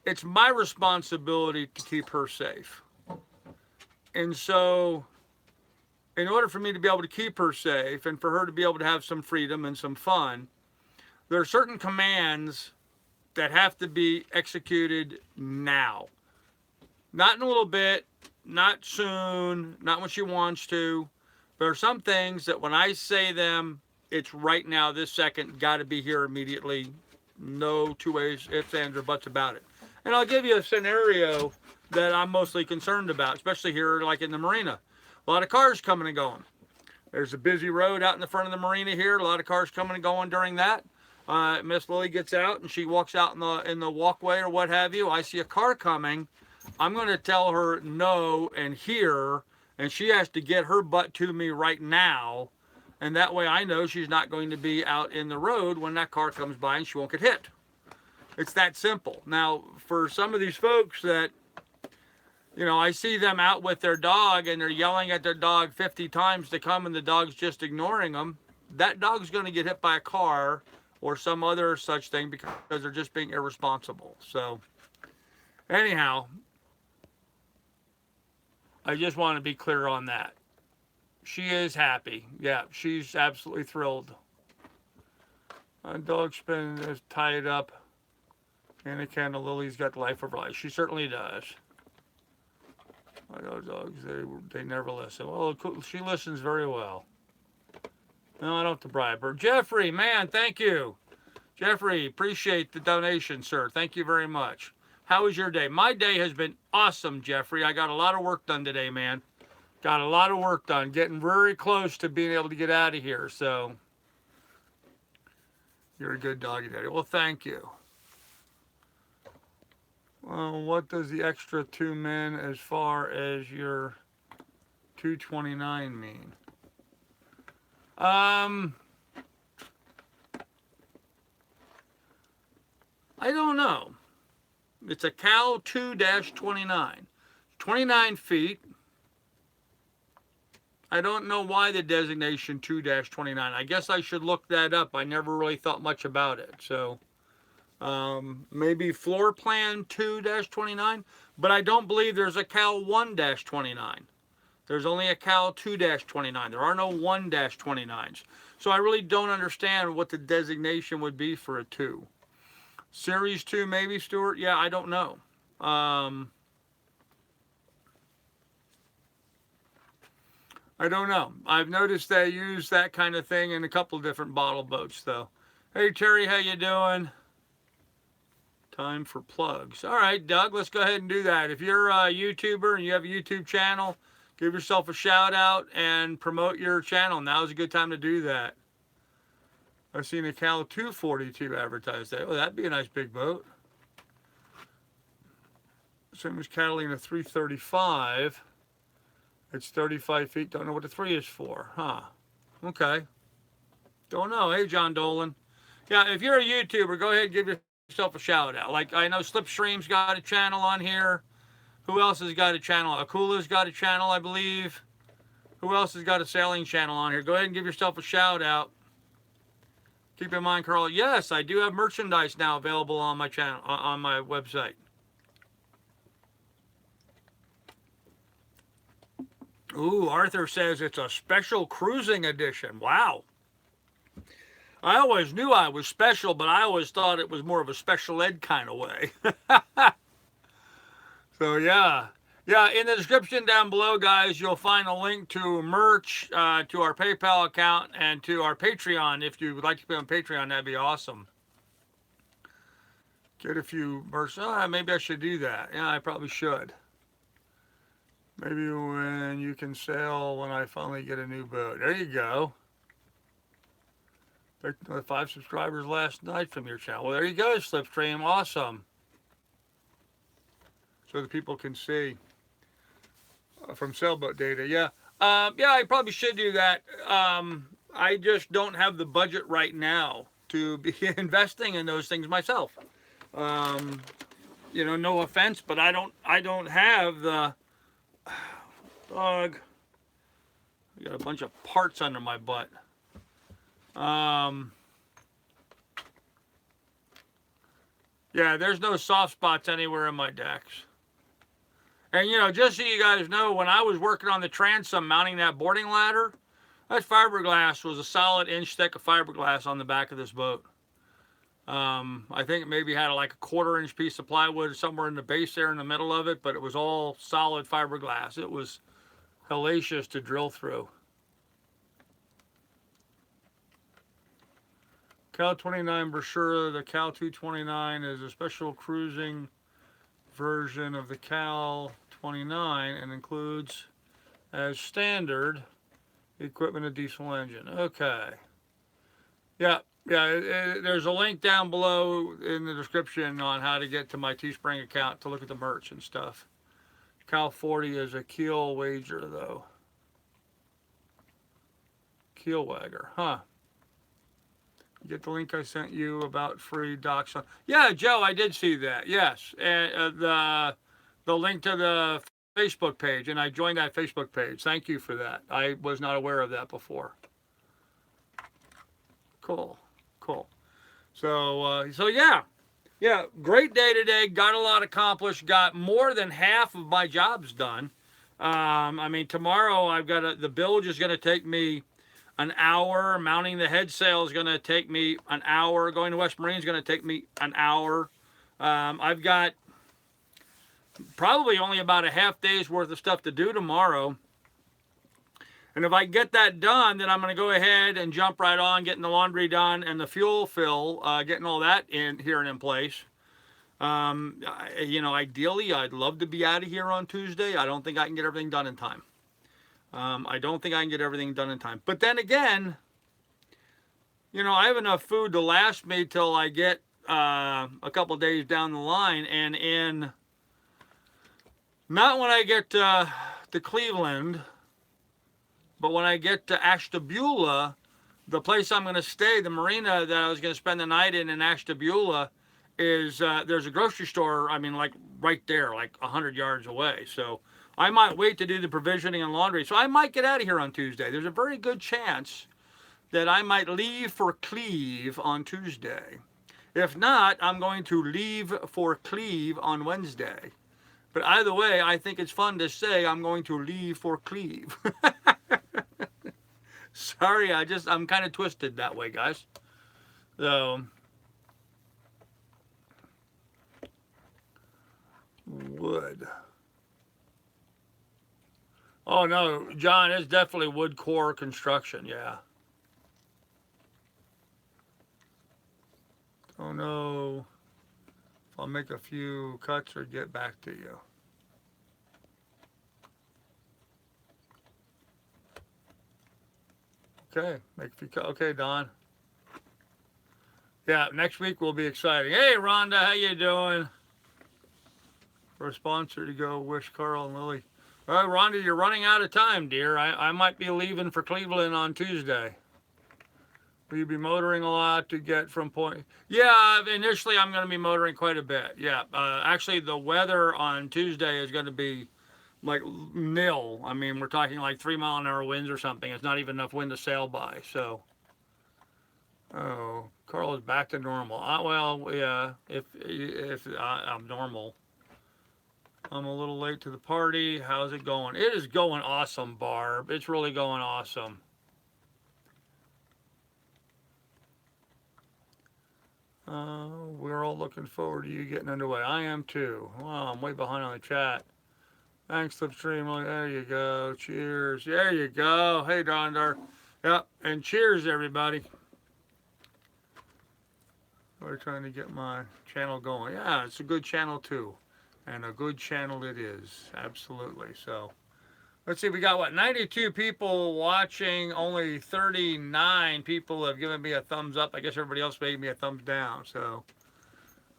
It's my responsibility to keep her safe. And so in order for me to be able to keep her safe and for her to be able to have some freedom and some fun, there are certain commands that have to be executed now. Not in a little bit, not soon, not when she wants to. There are some things that when I say them, it's right now, this second, got to be here immediately. No two ways, ifs, ands, or buts about it. And I'll give you a scenario that I'm mostly concerned about, especially here like in the marina. A lot of cars coming and going. There's a busy road out in the front of the marina here. A lot of cars coming and going during that. Miss Lily gets out and she walks out in the walkway or what have you. I see a car coming. I'm going to tell her no and here, and she has to get her butt to me right now. And that way I know she's not going to be out in the road when that car comes by and she won't get hit. It's that simple. Now, for some of these folks that, I see them out with their dog and they're yelling at their dog 50 times to come and the dog's just ignoring them, that dog's going to get hit by a car or some other such thing because they're just being irresponsible. So, anyhow, I just want to be clear on that. She is happy. Yeah, she's absolutely thrilled. A dog spin is tied up in a kennel. Lily's got the life of her life. She certainly does. I know dogs, they never listen. Well, she listens very well. No, I don't have to bribe her. Jeffrey, man, thank you. Jeffrey, appreciate the donation, sir. Thank you very much. How was your day? My day has been awesome, Jeffrey. I got a lot of work done today, man. Got a lot of work done. Getting very close to being able to get out of here. So, you're a good doggy daddy. Well, thank you. Well, what does the extra 2 men as far as your 229 mean? I don't know. It's a Cal 2-29. 29 feet. I don't know why the designation 2-29. I guess I should look that up. I never really thought much about it. So maybe floor plan 2-29. But I don't believe there's a Cal 1-29. There's only a Cal 2-29. There are no 1-29s. So I really don't understand what the designation would be for a 2. Series 2 maybe, Stuart? Yeah, I don't know. I don't know. I've noticed they use that kind of thing in a couple of different bottle boats, though. Hey, Terry, how you doing? Time for plugs. All right, Doug, let's go ahead and do that. If you're a YouTuber and you have a YouTube channel, give yourself a shout out and promote your channel. Now's a good time to do that. I've seen a Cal 242 advertised there. Oh, that'd be a nice big boat. Same as Catalina 335. It's 35 feet. Don't know what the 3 is for. Huh. Okay. Don't know. Hey, John Dolan. Yeah, if you're a YouTuber, go ahead and give yourself a shout out. Like, I know Slipstream's got a channel on here. Who else has got a channel? Akula's got a channel, I believe. Who else has got a sailing channel on here? Go ahead and give yourself a shout out. Keep in mind, Carl, yes, I do have merchandise now available on my channel, on my website. Ooh, Arthur says it's a special cruising edition. Wow. I always knew I was special, but I always thought it was more of a special ed kind of way. So, yeah. Yeah, in the description down below, guys, you'll find a link to merch, to our PayPal account, and to our Patreon. If you would like to be on Patreon, that'd be awesome. Get a few merch. Maybe I should do that. Yeah, I probably should. Maybe when you can sail when I finally get a new boat. There you go. 5 subscribers last night from your channel. Well, there you go, Slipstream. Awesome. So the people can see from sailboat data. Yeah. Yeah, I probably should do that. I just don't have the budget right now to be investing in those things myself. You know, no offense, but I don't have the dog. I got a bunch of parts under my butt. Yeah, there's no soft spots anywhere in my decks. And, you know, just so you guys know, when I was working on the transom mounting that boarding ladder, that fiberglass was a solid inch thick of fiberglass on the back of this boat. I think it maybe had like a 1/4 inch piece of plywood somewhere in the base there in the middle of it, but it was all solid fiberglass. It was hellacious to drill through. Cal 29 brochure, the Cal 229 is a special cruising version of the Cal 29 and includes as standard equipment a diesel engine. Okay. Yeah, there's a link down below in the description on how to get to my Teespring account to look at the merch and stuff. Cal 40 is a keel wager, though. Keel wagger, huh? Get the link I sent you about free docs. Yeah, Joe, I did see that. Yes, and the link to the Facebook page, and I joined that Facebook page. Thank you for that. I was not aware of that before. Cool. So yeah, great day today. Got a lot accomplished. Got more than half of my jobs done. I mean, tomorrow I've got the bilge is going to take me an hour. Mounting the head sail is going to take me an hour. Going to West Marine is going to take me an hour. I've got probably only about a half day's worth of stuff to do tomorrow. And if I get that done, then I'm going to go ahead and jump right on getting the laundry done and the fuel fill, getting all that in here and in place. You know, ideally, I'd love to be out of here on Tuesday. I don't think I can get everything done in time. But then again, you know, I have enough food to last me till I get a couple days down the line. And not when I get to Cleveland, but when I get to Ashtabula, the place I'm going to stay, the marina that I was going to spend the night in Ashtabula, is there's a grocery store, I mean, like right there, like 100 yards away. So I might wait to do the provisioning and laundry. So I might get out of here on Tuesday. There's a very good chance that I might leave for Cleve on Tuesday. If not, I'm going to leave for Cleve on Wednesday. But either way, I think it's fun to say I'm going to leave for Cleve. Sorry, I'm kind of twisted that way, guys. So, wood. Oh no, John, it's definitely wood core construction, yeah. Don't know if I'll make a few cuts or get back to you. Okay, make a few cuts. Okay, Don. Yeah, next week will be exciting. Hey, Rhonda, how you doing? For a sponsor to go wish Carl and Lily. All right, Rhonda, you're running out of time, dear. I might be leaving for Cleveland on Tuesday. Will you be motoring a lot to get from point? Yeah, initially I'm going to be motoring quite a bit. Yeah, actually the weather on Tuesday is going to be like nil. I mean, we're talking like 3 mile an hour winds or something. It's not even enough wind to sail by. So Oh, Carl is back to normal. Well, yeah, if I'm normal. I'm a little late to the party. How's it going? It is going awesome, Barb. It's really going awesome. We're all looking forward to you getting underway. I am too. Wow, I'm way behind on the chat. Thanks, Slipstream. There you go. Cheers. There you go. Hey, Dondar. Yep, and cheers, everybody. We're trying to get my channel going. Yeah, it's a good channel too. And a good channel it is. Absolutely. So, let's see. We got what? 92 people watching. Only 39 people have given me a thumbs up. I guess everybody else gave me a thumbs down. So,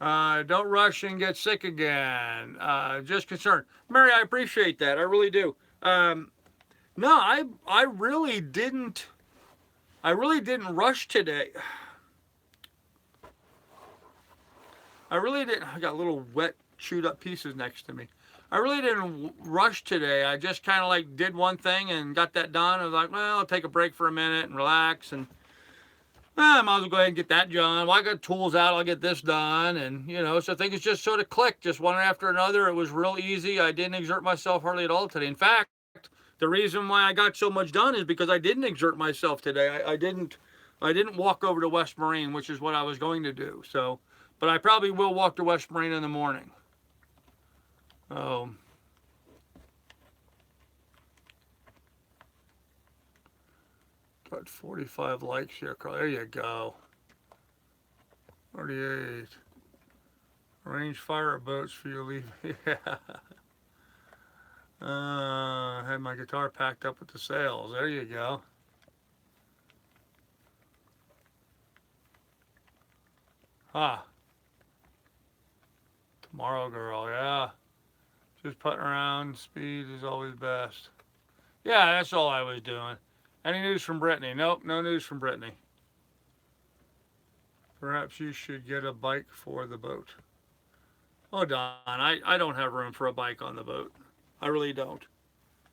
don't rush and get sick again. Just concerned. Mary, I appreciate that. I really do. No, I really didn't. I really didn't rush today. I really didn't. I got little wet, chewed up pieces next to me. I really didn't rush today. I just kind of like did one thing and got that done. I was like, well, I'll take a break for a minute and relax. And I might as well go ahead and get that done. Well, I got tools out. I'll get this done. And, you know, so things just sort of clicked, just one after another. It was real easy. I didn't exert myself hardly at all today. In fact, the reason why I got so much done is because I didn't exert myself today. I didn't walk over to West Marine, which is what I was going to do. So, but I probably will walk to West Marine in the morning. Oh. Got 45 likes here, Carl. There you go. 48. Arrange fire boats for you leave. Yeah. Had my guitar packed up with the sails. There you go. Ah. Tomorrow, girl. Yeah. Just putting around. Speed is always best. Yeah, that's all I was doing. Any news from Brittany? Nope, no news from Brittany. Perhaps you should get a bike for the boat. Oh, Don, I don't have room for a bike on the boat. I really don't.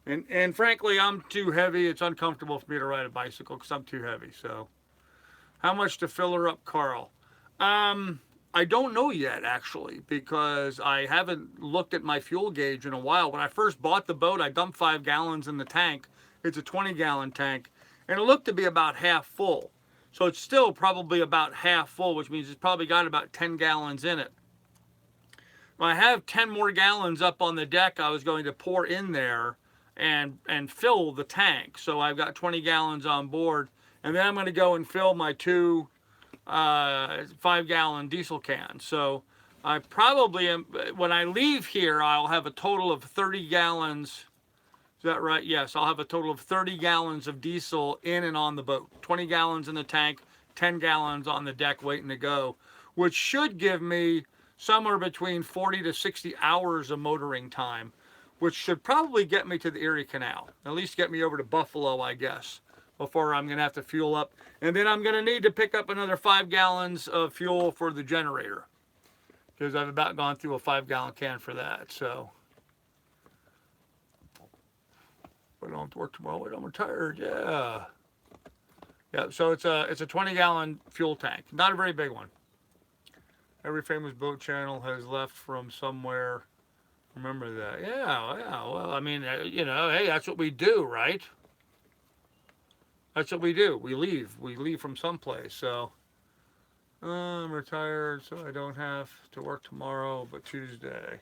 And frankly, I'm too heavy. It's uncomfortable for me to ride a bicycle because I'm too heavy. So, how much to fill her up, Carl? I don't know yet, actually, because I haven't looked at my fuel gauge in a while. When I first bought the boat, I dumped 5 gallons in the tank. It's a 20-gallon tank, and it looked to be about half full. So it's still probably about half full, which means it's probably got about 10 gallons in it. When I have 10 more gallons up on the deck, I was going to pour in there and fill the tank. So I've got 20 gallons on board, and then I'm going to go and fill my 2 5-gallon diesel cans. So I probably am, when I leave here, I'll have a total of 30 gallons. Is that right? Yes, I'll have a total of 30 gallons of diesel in and on the boat. 20 gallons in the tank, 10 gallons on the deck waiting to go, which should give me somewhere between 40 to 60 hours of motoring time, which should probably get me to the Erie Canal. At least get me over to Buffalo, I guess, before I'm going to have to fuel up. And then I'm going to need to pick up another 5 gallons of fuel for the generator, because I've about gone through a 5-gallon can for that. So, but I don't have to work tomorrow. Wait, I'm retired. Yeah. Yeah, so it's a 20-gallon fuel tank. Not a very big one. Every famous boat channel has left from somewhere. Remember that. Yeah, well, I mean, you know, hey, that's what we do, right? That's what we do. We leave from someplace. So I'm retired, so I don't have to work tomorrow, but Tuesday.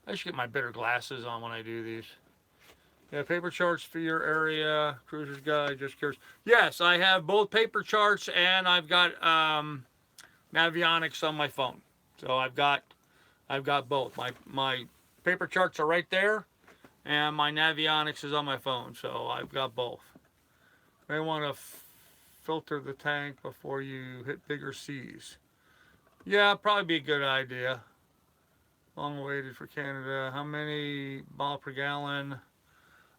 I should get my better glasses on when I do these. Yeah, paper charts for your area, cruiser's guide, just curious. Yes, I have both paper charts and I've got Navionics on my phone. So I've got both. My paper charts are right there, and my Navionics is on my phone. So I've got both. May want to filter the tank before you hit bigger seas. Yeah, probably be a good idea. Long awaited for Canada. How many mile per gallon?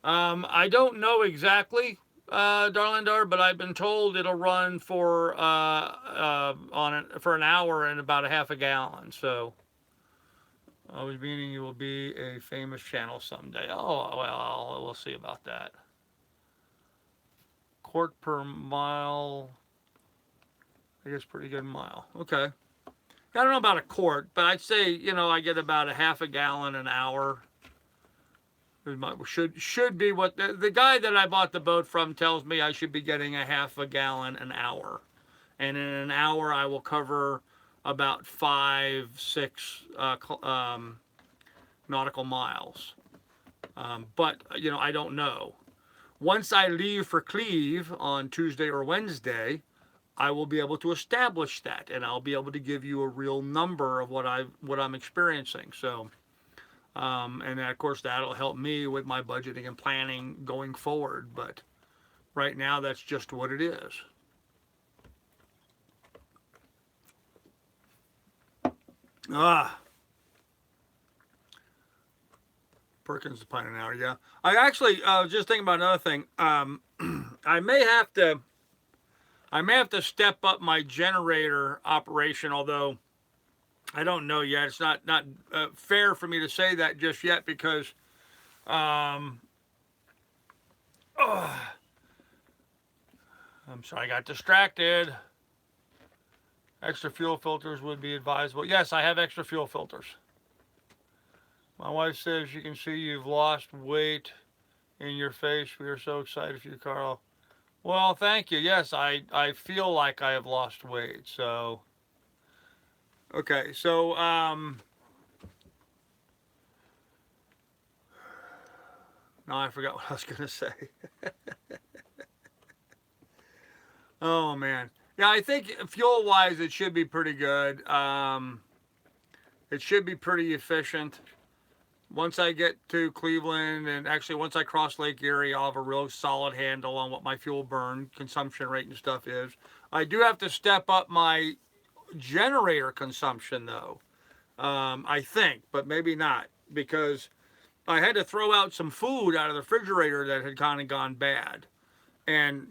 I don't know exactly, Darlandar, but I've been told it'll run for for an hour and about a half a gallon. So I was meaning you will be a famous channel someday. Oh well, we'll see about that. Quart per mile I guess pretty good mile. Okay. I don't know about a quart, but I'd say, I get about a half a gallon an hour. Should be what the guy that I bought the boat from tells me I should be getting a half a gallon an hour. And in an hour, I will cover about 5, 6 nautical miles. But, I don't know. Once I leave for Cleve on Tuesday or Wednesday, I will be able to establish that, and I'll be able to give you a real number of what I'm experiencing. So, and of course, that'll help me with my budgeting and planning going forward. But right now, that's just what it is. Perkins a pint an hour, yeah. I actually was just thinking about another thing. I may have to step up my generator operation, although I don't know yet. It's not fair for me to say that just yet because I'm sorry, I got distracted. Extra fuel filters would be advisable. Yes, I have extra fuel filters. My wife says you can see you've lost weight in your face. We are so excited for you, Carl. Well, thank you. Yes, I feel like I have lost weight. So, okay. So, now I forgot what I was going to say. Oh, man. Yeah, I think fuel-wise, it should be pretty good. It should be pretty efficient. Once I get to Cleveland, and actually once I cross Lake Erie, I'll have a real solid handle on what my fuel burn consumption rate and stuff is. I do have to step up my generator consumption, though, I think, but maybe not, because I had to throw out some food out of the refrigerator that had kind of gone bad. And,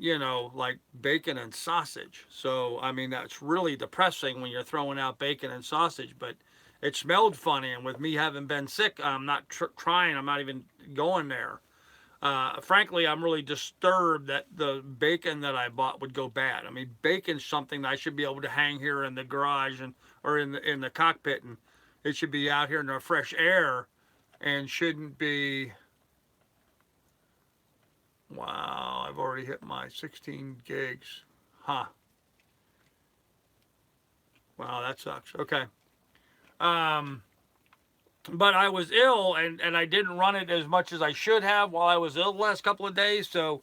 like bacon and sausage. So, I mean, that's really depressing when you're throwing out bacon and sausage, but it smelled funny. And with me having been sick, I'm not trying. I'm not even going there. Frankly, I'm really disturbed that the bacon that I bought would go bad. I mean, bacon's something that I should be able to hang here in the garage or in the cockpit, and it should be out here in the fresh air and shouldn't be. Wow, I've already hit my 16 gigs. Huh. Wow, that sucks. Okay. But I was ill, and I didn't run it as much as I should have while I was ill the last couple of days. So,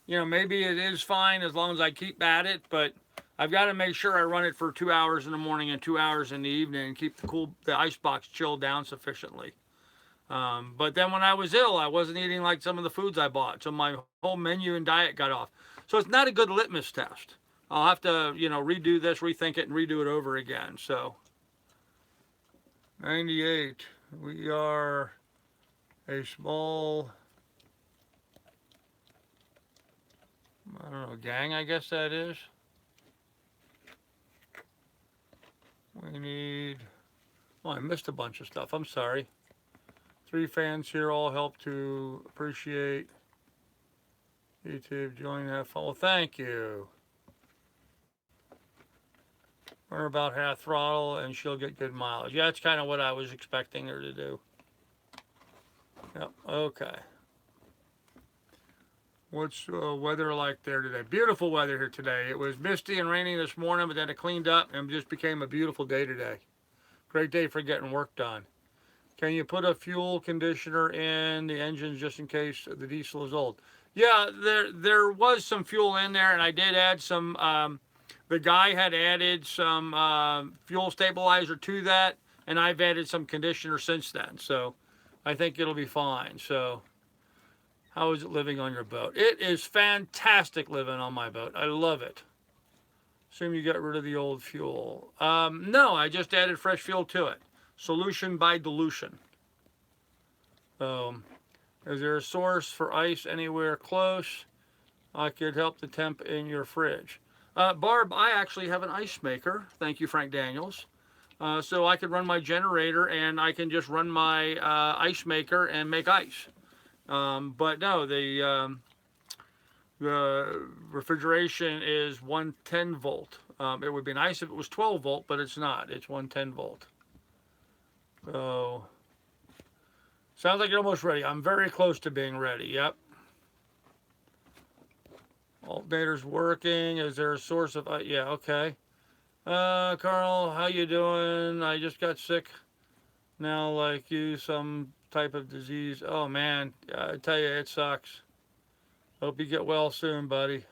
maybe it is fine as long as I keep at it. But I've got to make sure I run it for 2 hours in the morning and 2 hours in the evening and keep the icebox chilled down sufficiently. But then when I was ill, I wasn't eating like some of the foods I bought. So my whole menu and diet got off. So it's not a good litmus test. I'll have to, redo this, rethink it, and redo it over again. So 98. We are a small, I don't know, gang, I guess that is. We need, oh, I missed a bunch of stuff. I'm sorry. 3 fans here all help to appreciate YouTube. Join that follow. Thank you. We're about half throttle and she'll get good mileage. Yeah, that's kind of what I was expecting her to do. Yep, okay. What's weather like there today? Beautiful weather here today. It was misty and raining this morning, but then it cleaned up and just became a beautiful day today. Great day for getting work done. Can you put a fuel conditioner in the engines just in case the diesel is old? Yeah, there was some fuel in there, and I did add some. The guy had added some fuel stabilizer to that, and I've added some conditioner since then. So I think it'll be fine. So how is it living on your boat? It is fantastic living on my boat. I love it. Assume you got rid of the old fuel. No, I just added fresh fuel to it. Solution by dilution. Is there a source for ice anywhere close? I could help the temp in your fridge. Barb, I actually have an ice maker. Thank you, Frank Daniels. So I could run my generator and I can just run my ice maker and make ice. But no, the refrigeration is 110 volt. It would be nice if it was 12 volt, but it's not. It's 110 volt. So, sounds like you're almost ready. I'm very close to being ready. Yep. Alternator's working. Is there a source of... yeah, okay. Carl, how you doing? I just got sick. Now, like you, some type of disease. Oh, man. I tell you, it sucks. Hope you get well soon, buddy.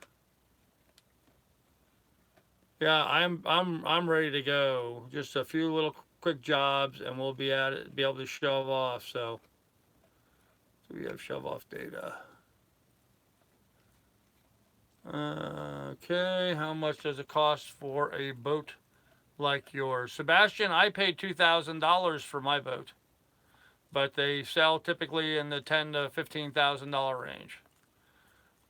Yeah, I'm ready to go. Just a few little quick jobs, and we'll be at it. Be able to shove off. So we have shove off data. Okay, how much does it cost for a boat like yours? Sebastian, I paid $2,000 for my boat, but they sell typically in the $10,000 to $15,000 range.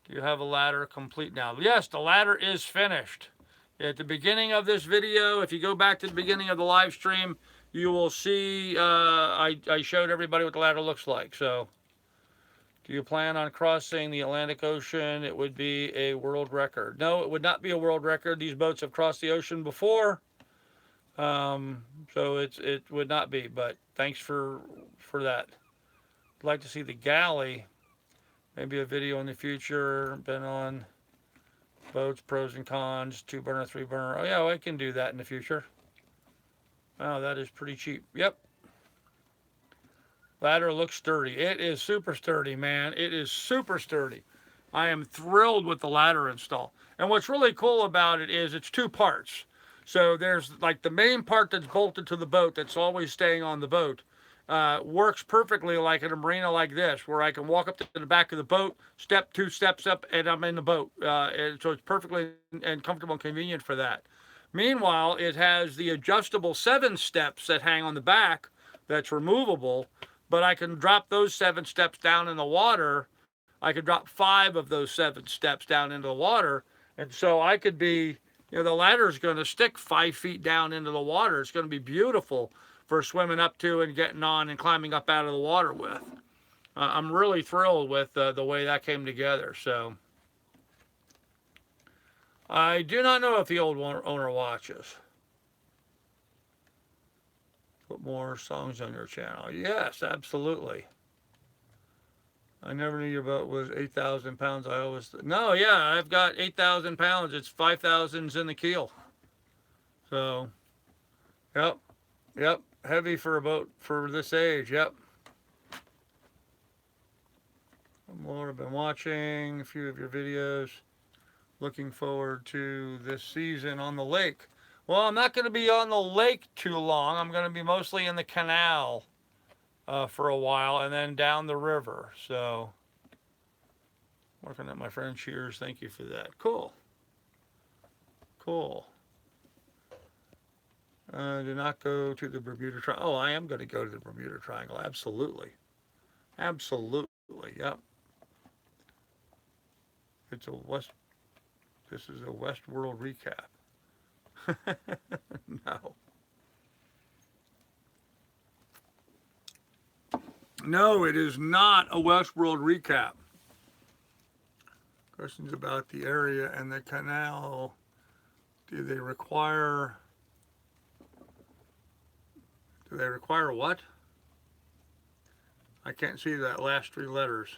Do you have a ladder complete now? Yes, the ladder is finished. At the beginning of this video, if you go back to the beginning of the live stream, you will see I showed everybody what the ladder looks like. So, do you plan on crossing the Atlantic Ocean? It would be a world record. No, it would not be a world record. These boats have crossed the ocean before, so it would not be. But thanks for that. I'd like to see the galley. Maybe a video in the future. Been on boats, pros and cons, 2-burner, 3-burner. Oh yeah, well, I can do that in the future. Wow, that is pretty cheap. Yep. Ladder looks sturdy. It is super sturdy, man. It is super sturdy. I am thrilled with the ladder install. And what's really cool about it is it's 2 parts. So there's like the main part that's bolted to the boat that's always staying on the boat. Works perfectly like in a marina like this, where I can walk up to the back of the boat, step 2 steps up, and I'm in the boat. And so it's perfectly and comfortable and convenient for that. Meanwhile, it has the adjustable 7 steps that hang on the back that's removable, but I can drop those 7 steps down in the water. I could drop 5 of those 7 steps down into the water, and so I could be, the ladder is going to stick 5 feet down into the water. It's going to be beautiful for swimming up to and getting on and climbing up out of the water with. I'm really thrilled with the way that came together. So I do not know if the old owner watches. Put more songs on your channel. Yes, absolutely. I never knew your boat was 8,000 pounds. I always... No, yeah, I've got 8,000 pounds. It's 5,000's in the keel. So, yep. Heavy for a boat for this age, yep. More, I've been watching a few of your videos. Looking forward to this season on the lake. Well, I'm not going to be on the lake too long. I'm going to be mostly in the canal for a while and then down the river. So, working at my friend Cheers. Thank you for that. Cool. Do not go to the Bermuda Triangle. Oh, I am going to go to the Bermuda Triangle. Absolutely. Yep. This is a Westworld recap. No. No, it is not a Westworld recap. Questions about the area and the canal. Do they require what? I can't see that last 3 letters.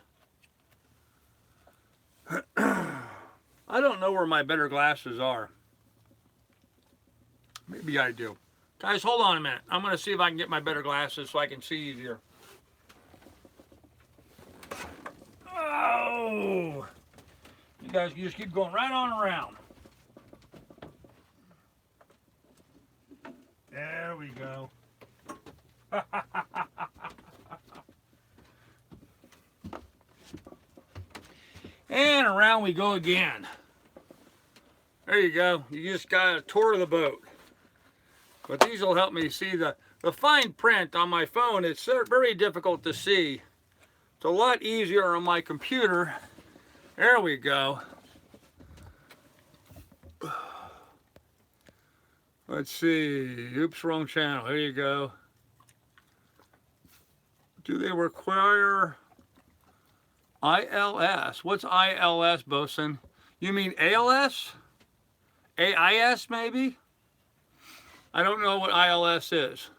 I don't know where my better glasses are. Maybe I do. Guys, hold on a minute. I'm going to see if I can get my better glasses so I can see easier. Oh! You guys can just keep going right on around. There we go. And around we go again. There you go. You just got a tour of the boat. But these will help me see the fine print on my phone. It's very difficult to see. It's a lot easier on my computer. There we go. Let's see. Oops, wrong channel. There you go. Do they require ILS? What's ILS, Bosun? You mean ALS? AIS maybe? I don't know what ILS is.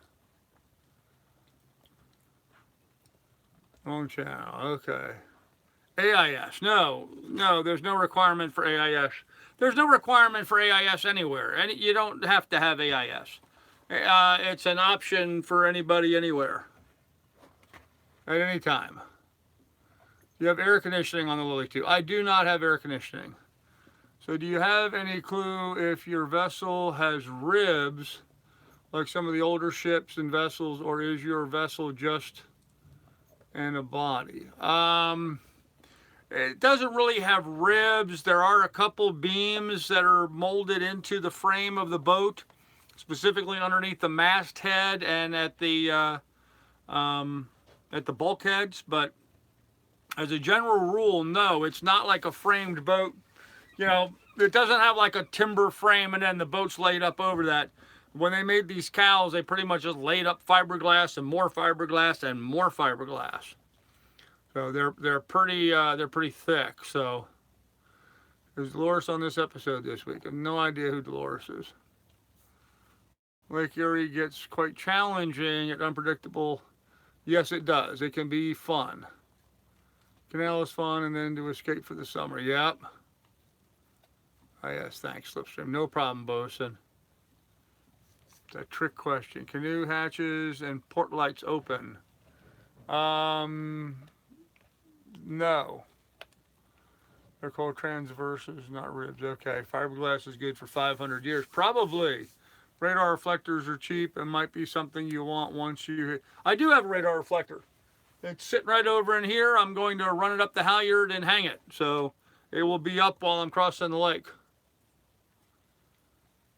Wrong channel. Okay. AIS. No, there's no requirement for AIS. There's no requirement for AIS anywhere. And you don't have to have AIS. It's an option for anybody anywhere at any time. You have air conditioning on the Lily too. I do not have air conditioning. So do you have any clue if your vessel has ribs like some of the older ships and vessels, or is your vessel just in a body? It doesn't really have ribs. There are a couple beams that are molded into the frame of the boat, specifically underneath the masthead and at the bulkheads. But as a general rule, no, it's not like a framed boat. You know, it doesn't have like a timber frame and then the boat's laid up over that. When they made these cows, they pretty much just laid up fiberglass and more fiberglass and more fiberglass. So they're pretty thick. So there's Dolores on this episode this week. I have no idea who Dolores is. Lake Erie gets quite challenging and unpredictable. Yes, it does. It can be fun. Canal is fun, and then to escape for the summer. Yep. Oh, yes, thanks, Slipstream. No problem, Bosun. It's a trick question. Canoe hatches and port lights open? No. They're called transverses, not ribs. Okay, fiberglass is good for 500 years. Probably. Radar reflectors are cheap and might be something you want once you... I do have a radar reflector. It's sitting right over in here. I'm going to run it up the halyard and hang it. So it will be up while I'm crossing the lake.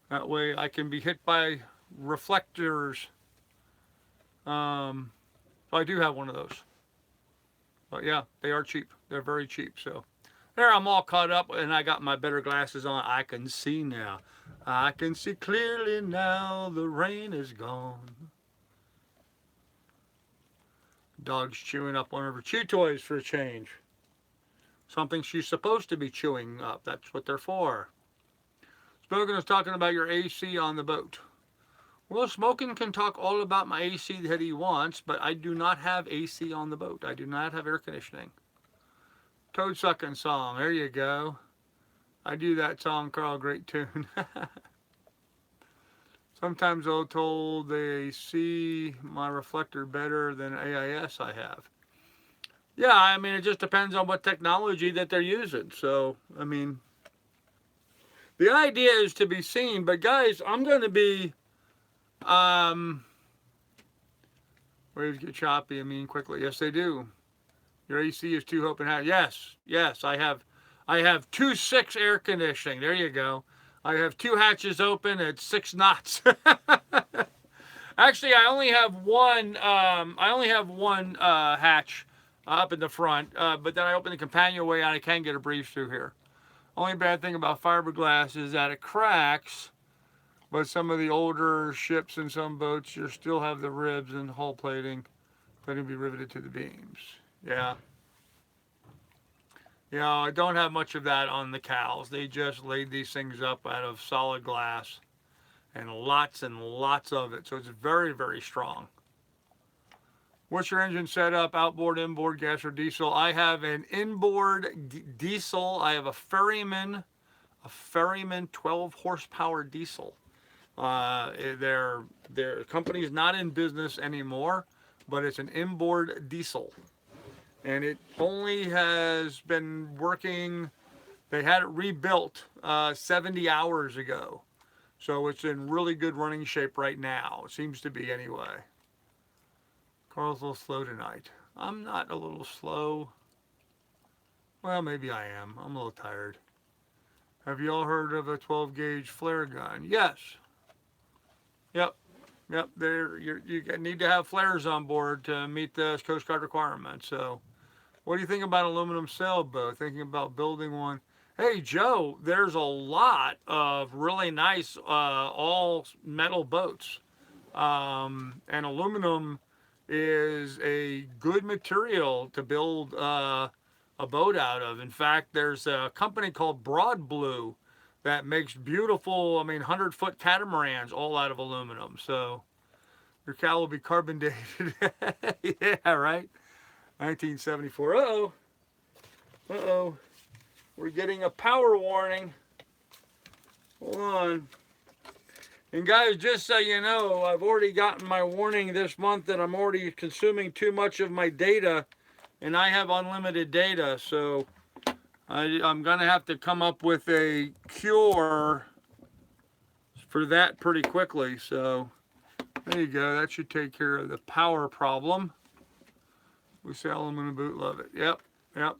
That way I can be hit by reflectors. So I do have one of those. But yeah, they are cheap. They're very cheap. So there, I'm all caught up and I got my better glasses on. I can see now. I can see clearly now. The rain is gone. Dog's chewing up one of her chew toys for a change. Something she's supposed to be chewing up. That's what they're for. Smoking is talking about your AC on the boat. Well, Smoking can talk all about my AC that he wants, but I do not have AC on the boat. I do not have air conditioning. Toad Sucking song. There you go. I do that song, Carl. Great tune. Sometimes I'm told they see my reflector better than AIS I have. Yeah, I mean, it just depends on what technology that they're using. So, I mean, the idea is to be seen. But, guys, I'm going to be... waves get choppy, I mean, quickly. Yes, they do. Your AC is 2 open hatch. Yes, I have 2.6 air conditioning. There you go. I have 2 hatches open at 6 knots. Actually, I only have one. Hatch up in the front, but then I open the companionway and I can get a breeze through here. Only bad thing about fiberglass is that it cracks. But some of the older ships and some boats, you still have the ribs and hull plating that can be riveted to the beams. Yeah. Yeah, I don't have much of that on the cows. They just laid these things up out of solid glass and lots of it. So it's very, very strong. What's your engine setup? Outboard, inboard, gas or diesel? I have an inboard diesel. I have a Ferryman 12 horsepower diesel. Their company's not in business anymore, but it's an inboard diesel. And it only has been working, they had it rebuilt 70 hours ago. So it's in really good running shape right now. It seems to be anyway. Carl's a little slow tonight. I'm not a little slow. Well, maybe I am. I'm a little tired. Have you all heard of a 12 gauge flare gun? Yes. Yep. You need to have flares on board to meet the Coast Guard requirements. So, what do you think about aluminum sailboat? Thinking about building one? Hey, Joe, there's a lot of really nice all metal boats, and aluminum is a good material to build a boat out of. In fact, there's a company called Broad Blue that makes beautiful, I mean, 100-foot catamarans all out of aluminum. So your cow will be carbon dated. Yeah, right. 1974. Uh-oh. Uh-oh. We're getting a power warning. Hold on. And guys, just so you know, I've already gotten my warning this month that I'm already consuming too much of my data, and I have unlimited data, so I'm going to have to come up with a cure for that pretty quickly. So there you go. That should take care of the power problem. We say aluminum boat, love it. Yep, yep.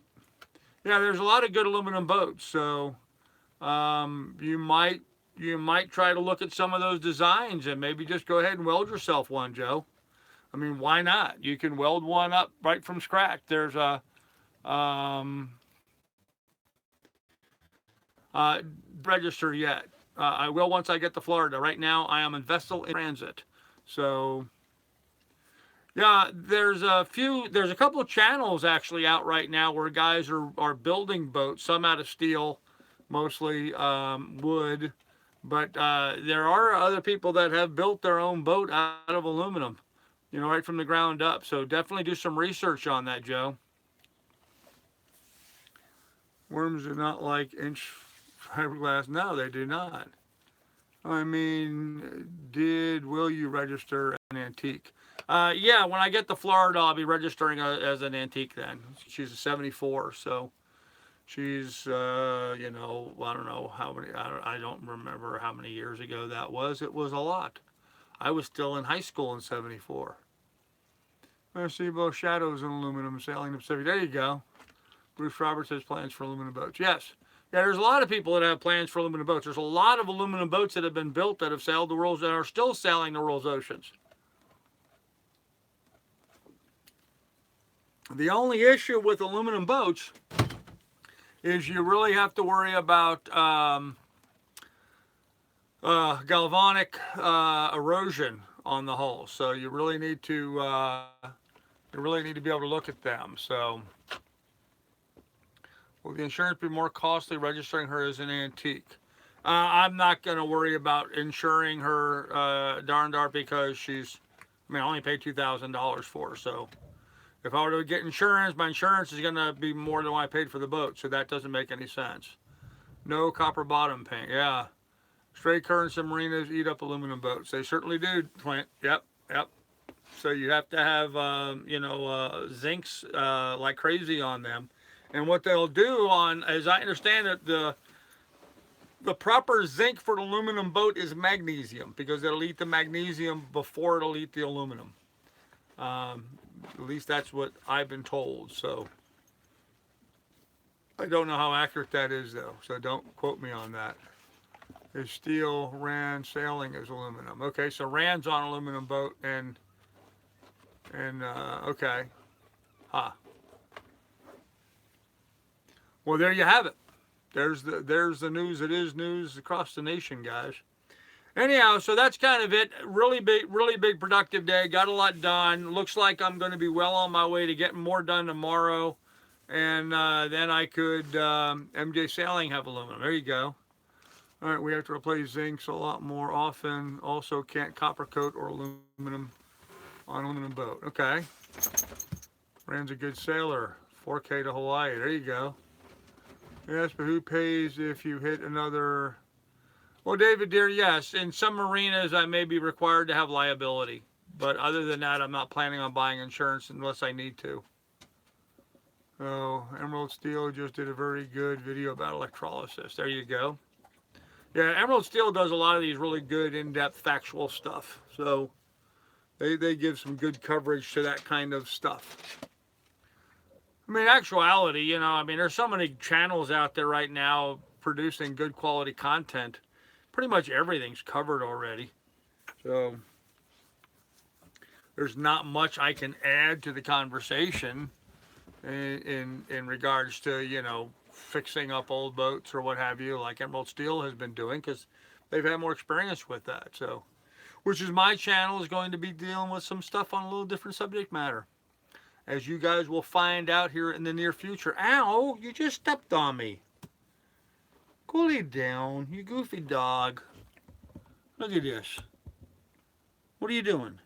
Yeah, there's a lot of good aluminum boats, so you might try to look at some of those designs and maybe just go ahead and weld yourself one, Joe. I mean, why not? You can weld one up right from scratch. There's a register yet. I will once I get to Florida. Right now, I am in vessel in transit. So, yeah, there's a couple of channels actually out right now where guys are building boats, some out of steel, mostly wood. But there are other people that have built their own boat out of aluminum, you know, right from the ground up. So definitely do some research on that, Joe. Worms do not like inch fiberglass. No, they do not. I mean, will you register an antique? Yeah, when I get to Florida, I'll be registering as an antique then. She's a 74, so she's, you know, I don't know how many, I don't remember how many years ago that was. It was a lot. I was still in high school in 74. I see both shadows in aluminum sailing the Pacific. There you go. Bruce Roberts has plans for aluminum boats. Yes. Yeah, there's a lot of people that have plans for aluminum boats. There's a lot of aluminum boats that have been built that have sailed the world's, that are still sailing the world's oceans. The only issue with aluminum boats is you really have to worry about galvanic erosion on the hull. So you really need to be able to look at them. So will the insurance be more costly registering her as an antique? I'm not going to worry about insuring her darn because she's, I mean, I only paid $2,000 for her. So if I were to get insurance, my insurance is going to be more than what I paid for the boat. So that doesn't make any sense. No copper bottom paint. Yeah. Straight currents and marinas eat up aluminum boats. They certainly do, Clint. Yep, yep. So you have to have, zincs like crazy on them. And what they'll do as I understand it, the proper zinc for an aluminum boat is magnesium because it'll eat the magnesium before it'll eat the aluminum. At least that's what I've been told. So I don't know how accurate that is, though. So don't quote me on that. Is steel, Rand, sailing is aluminum. Okay, so Rand's on aluminum boat and okay. Huh. Well, there you have it. There's the news. It is news across the nation, guys. Anyhow, so that's kind of it. Really big productive day. Got a lot done. Looks like I'm going to be well on my way to getting more done tomorrow. And then I could, MJ Sailing have aluminum. There you go. All right, we have to replace zincs a lot more often. Also can't copper coat or aluminum on aluminum boat. Okay. Rand's a good sailor. 4K to Hawaii. There you go. Yes, but who pays if you hit another? Well, David, dear, yes. In some marinas, I may be required to have liability. But other than that, I'm not planning on buying insurance unless I need to. Oh, Emerald Steel just did a very good video about electrolysis. There you go. Yeah, Emerald Steel does a lot of these really good in-depth factual stuff. So they give some good coverage to that kind of stuff. I mean, actuality, you know, I mean, there's so many channels out there right now producing good quality content. Pretty much everything's covered already. So there's not much I can add to the conversation in regards to, you know, fixing up old boats or what have you, like Emerald Steel has been doing, because they've had more experience with that. So, which is my channel is going to be dealing with some stuff on a little different subject matter, as you guys will find out here in the near future. Ow, you just stepped on me. Cool it down, you goofy dog. Look at this. What are you doing?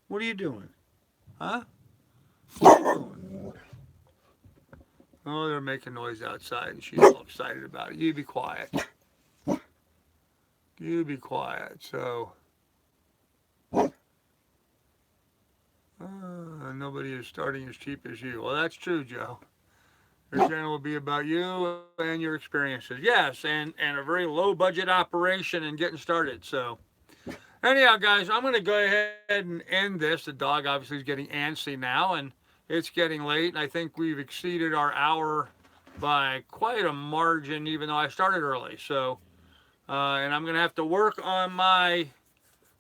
What are you doing? Huh? What are you doing? Oh, they're making noise outside and she's all excited about it. You be quiet. You be quiet. So, nobody is starting as cheap as you. Well, that's true, Joe. Your channel will be about you and your experiences. Yes, and a very low budget operation and getting started. So, anyhow, guys, I'm going to go ahead and end this. The dog obviously is getting antsy now, and it's getting late. And I think we've exceeded our hour by quite a margin, even though I started early. So, and I'm going to have to work on my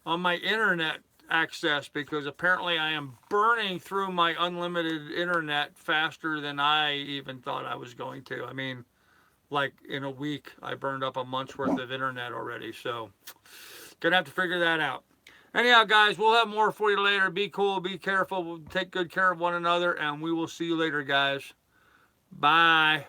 internet access because apparently I am burning through my unlimited internet faster than I even thought I was going to. I mean, like in a week, I burned up a month's worth of internet already. So, gonna have to figure that out. Anyhow, guys, we'll have more for you later. Be cool, be careful, take good care of one another, and we will see you later, guys. Bye.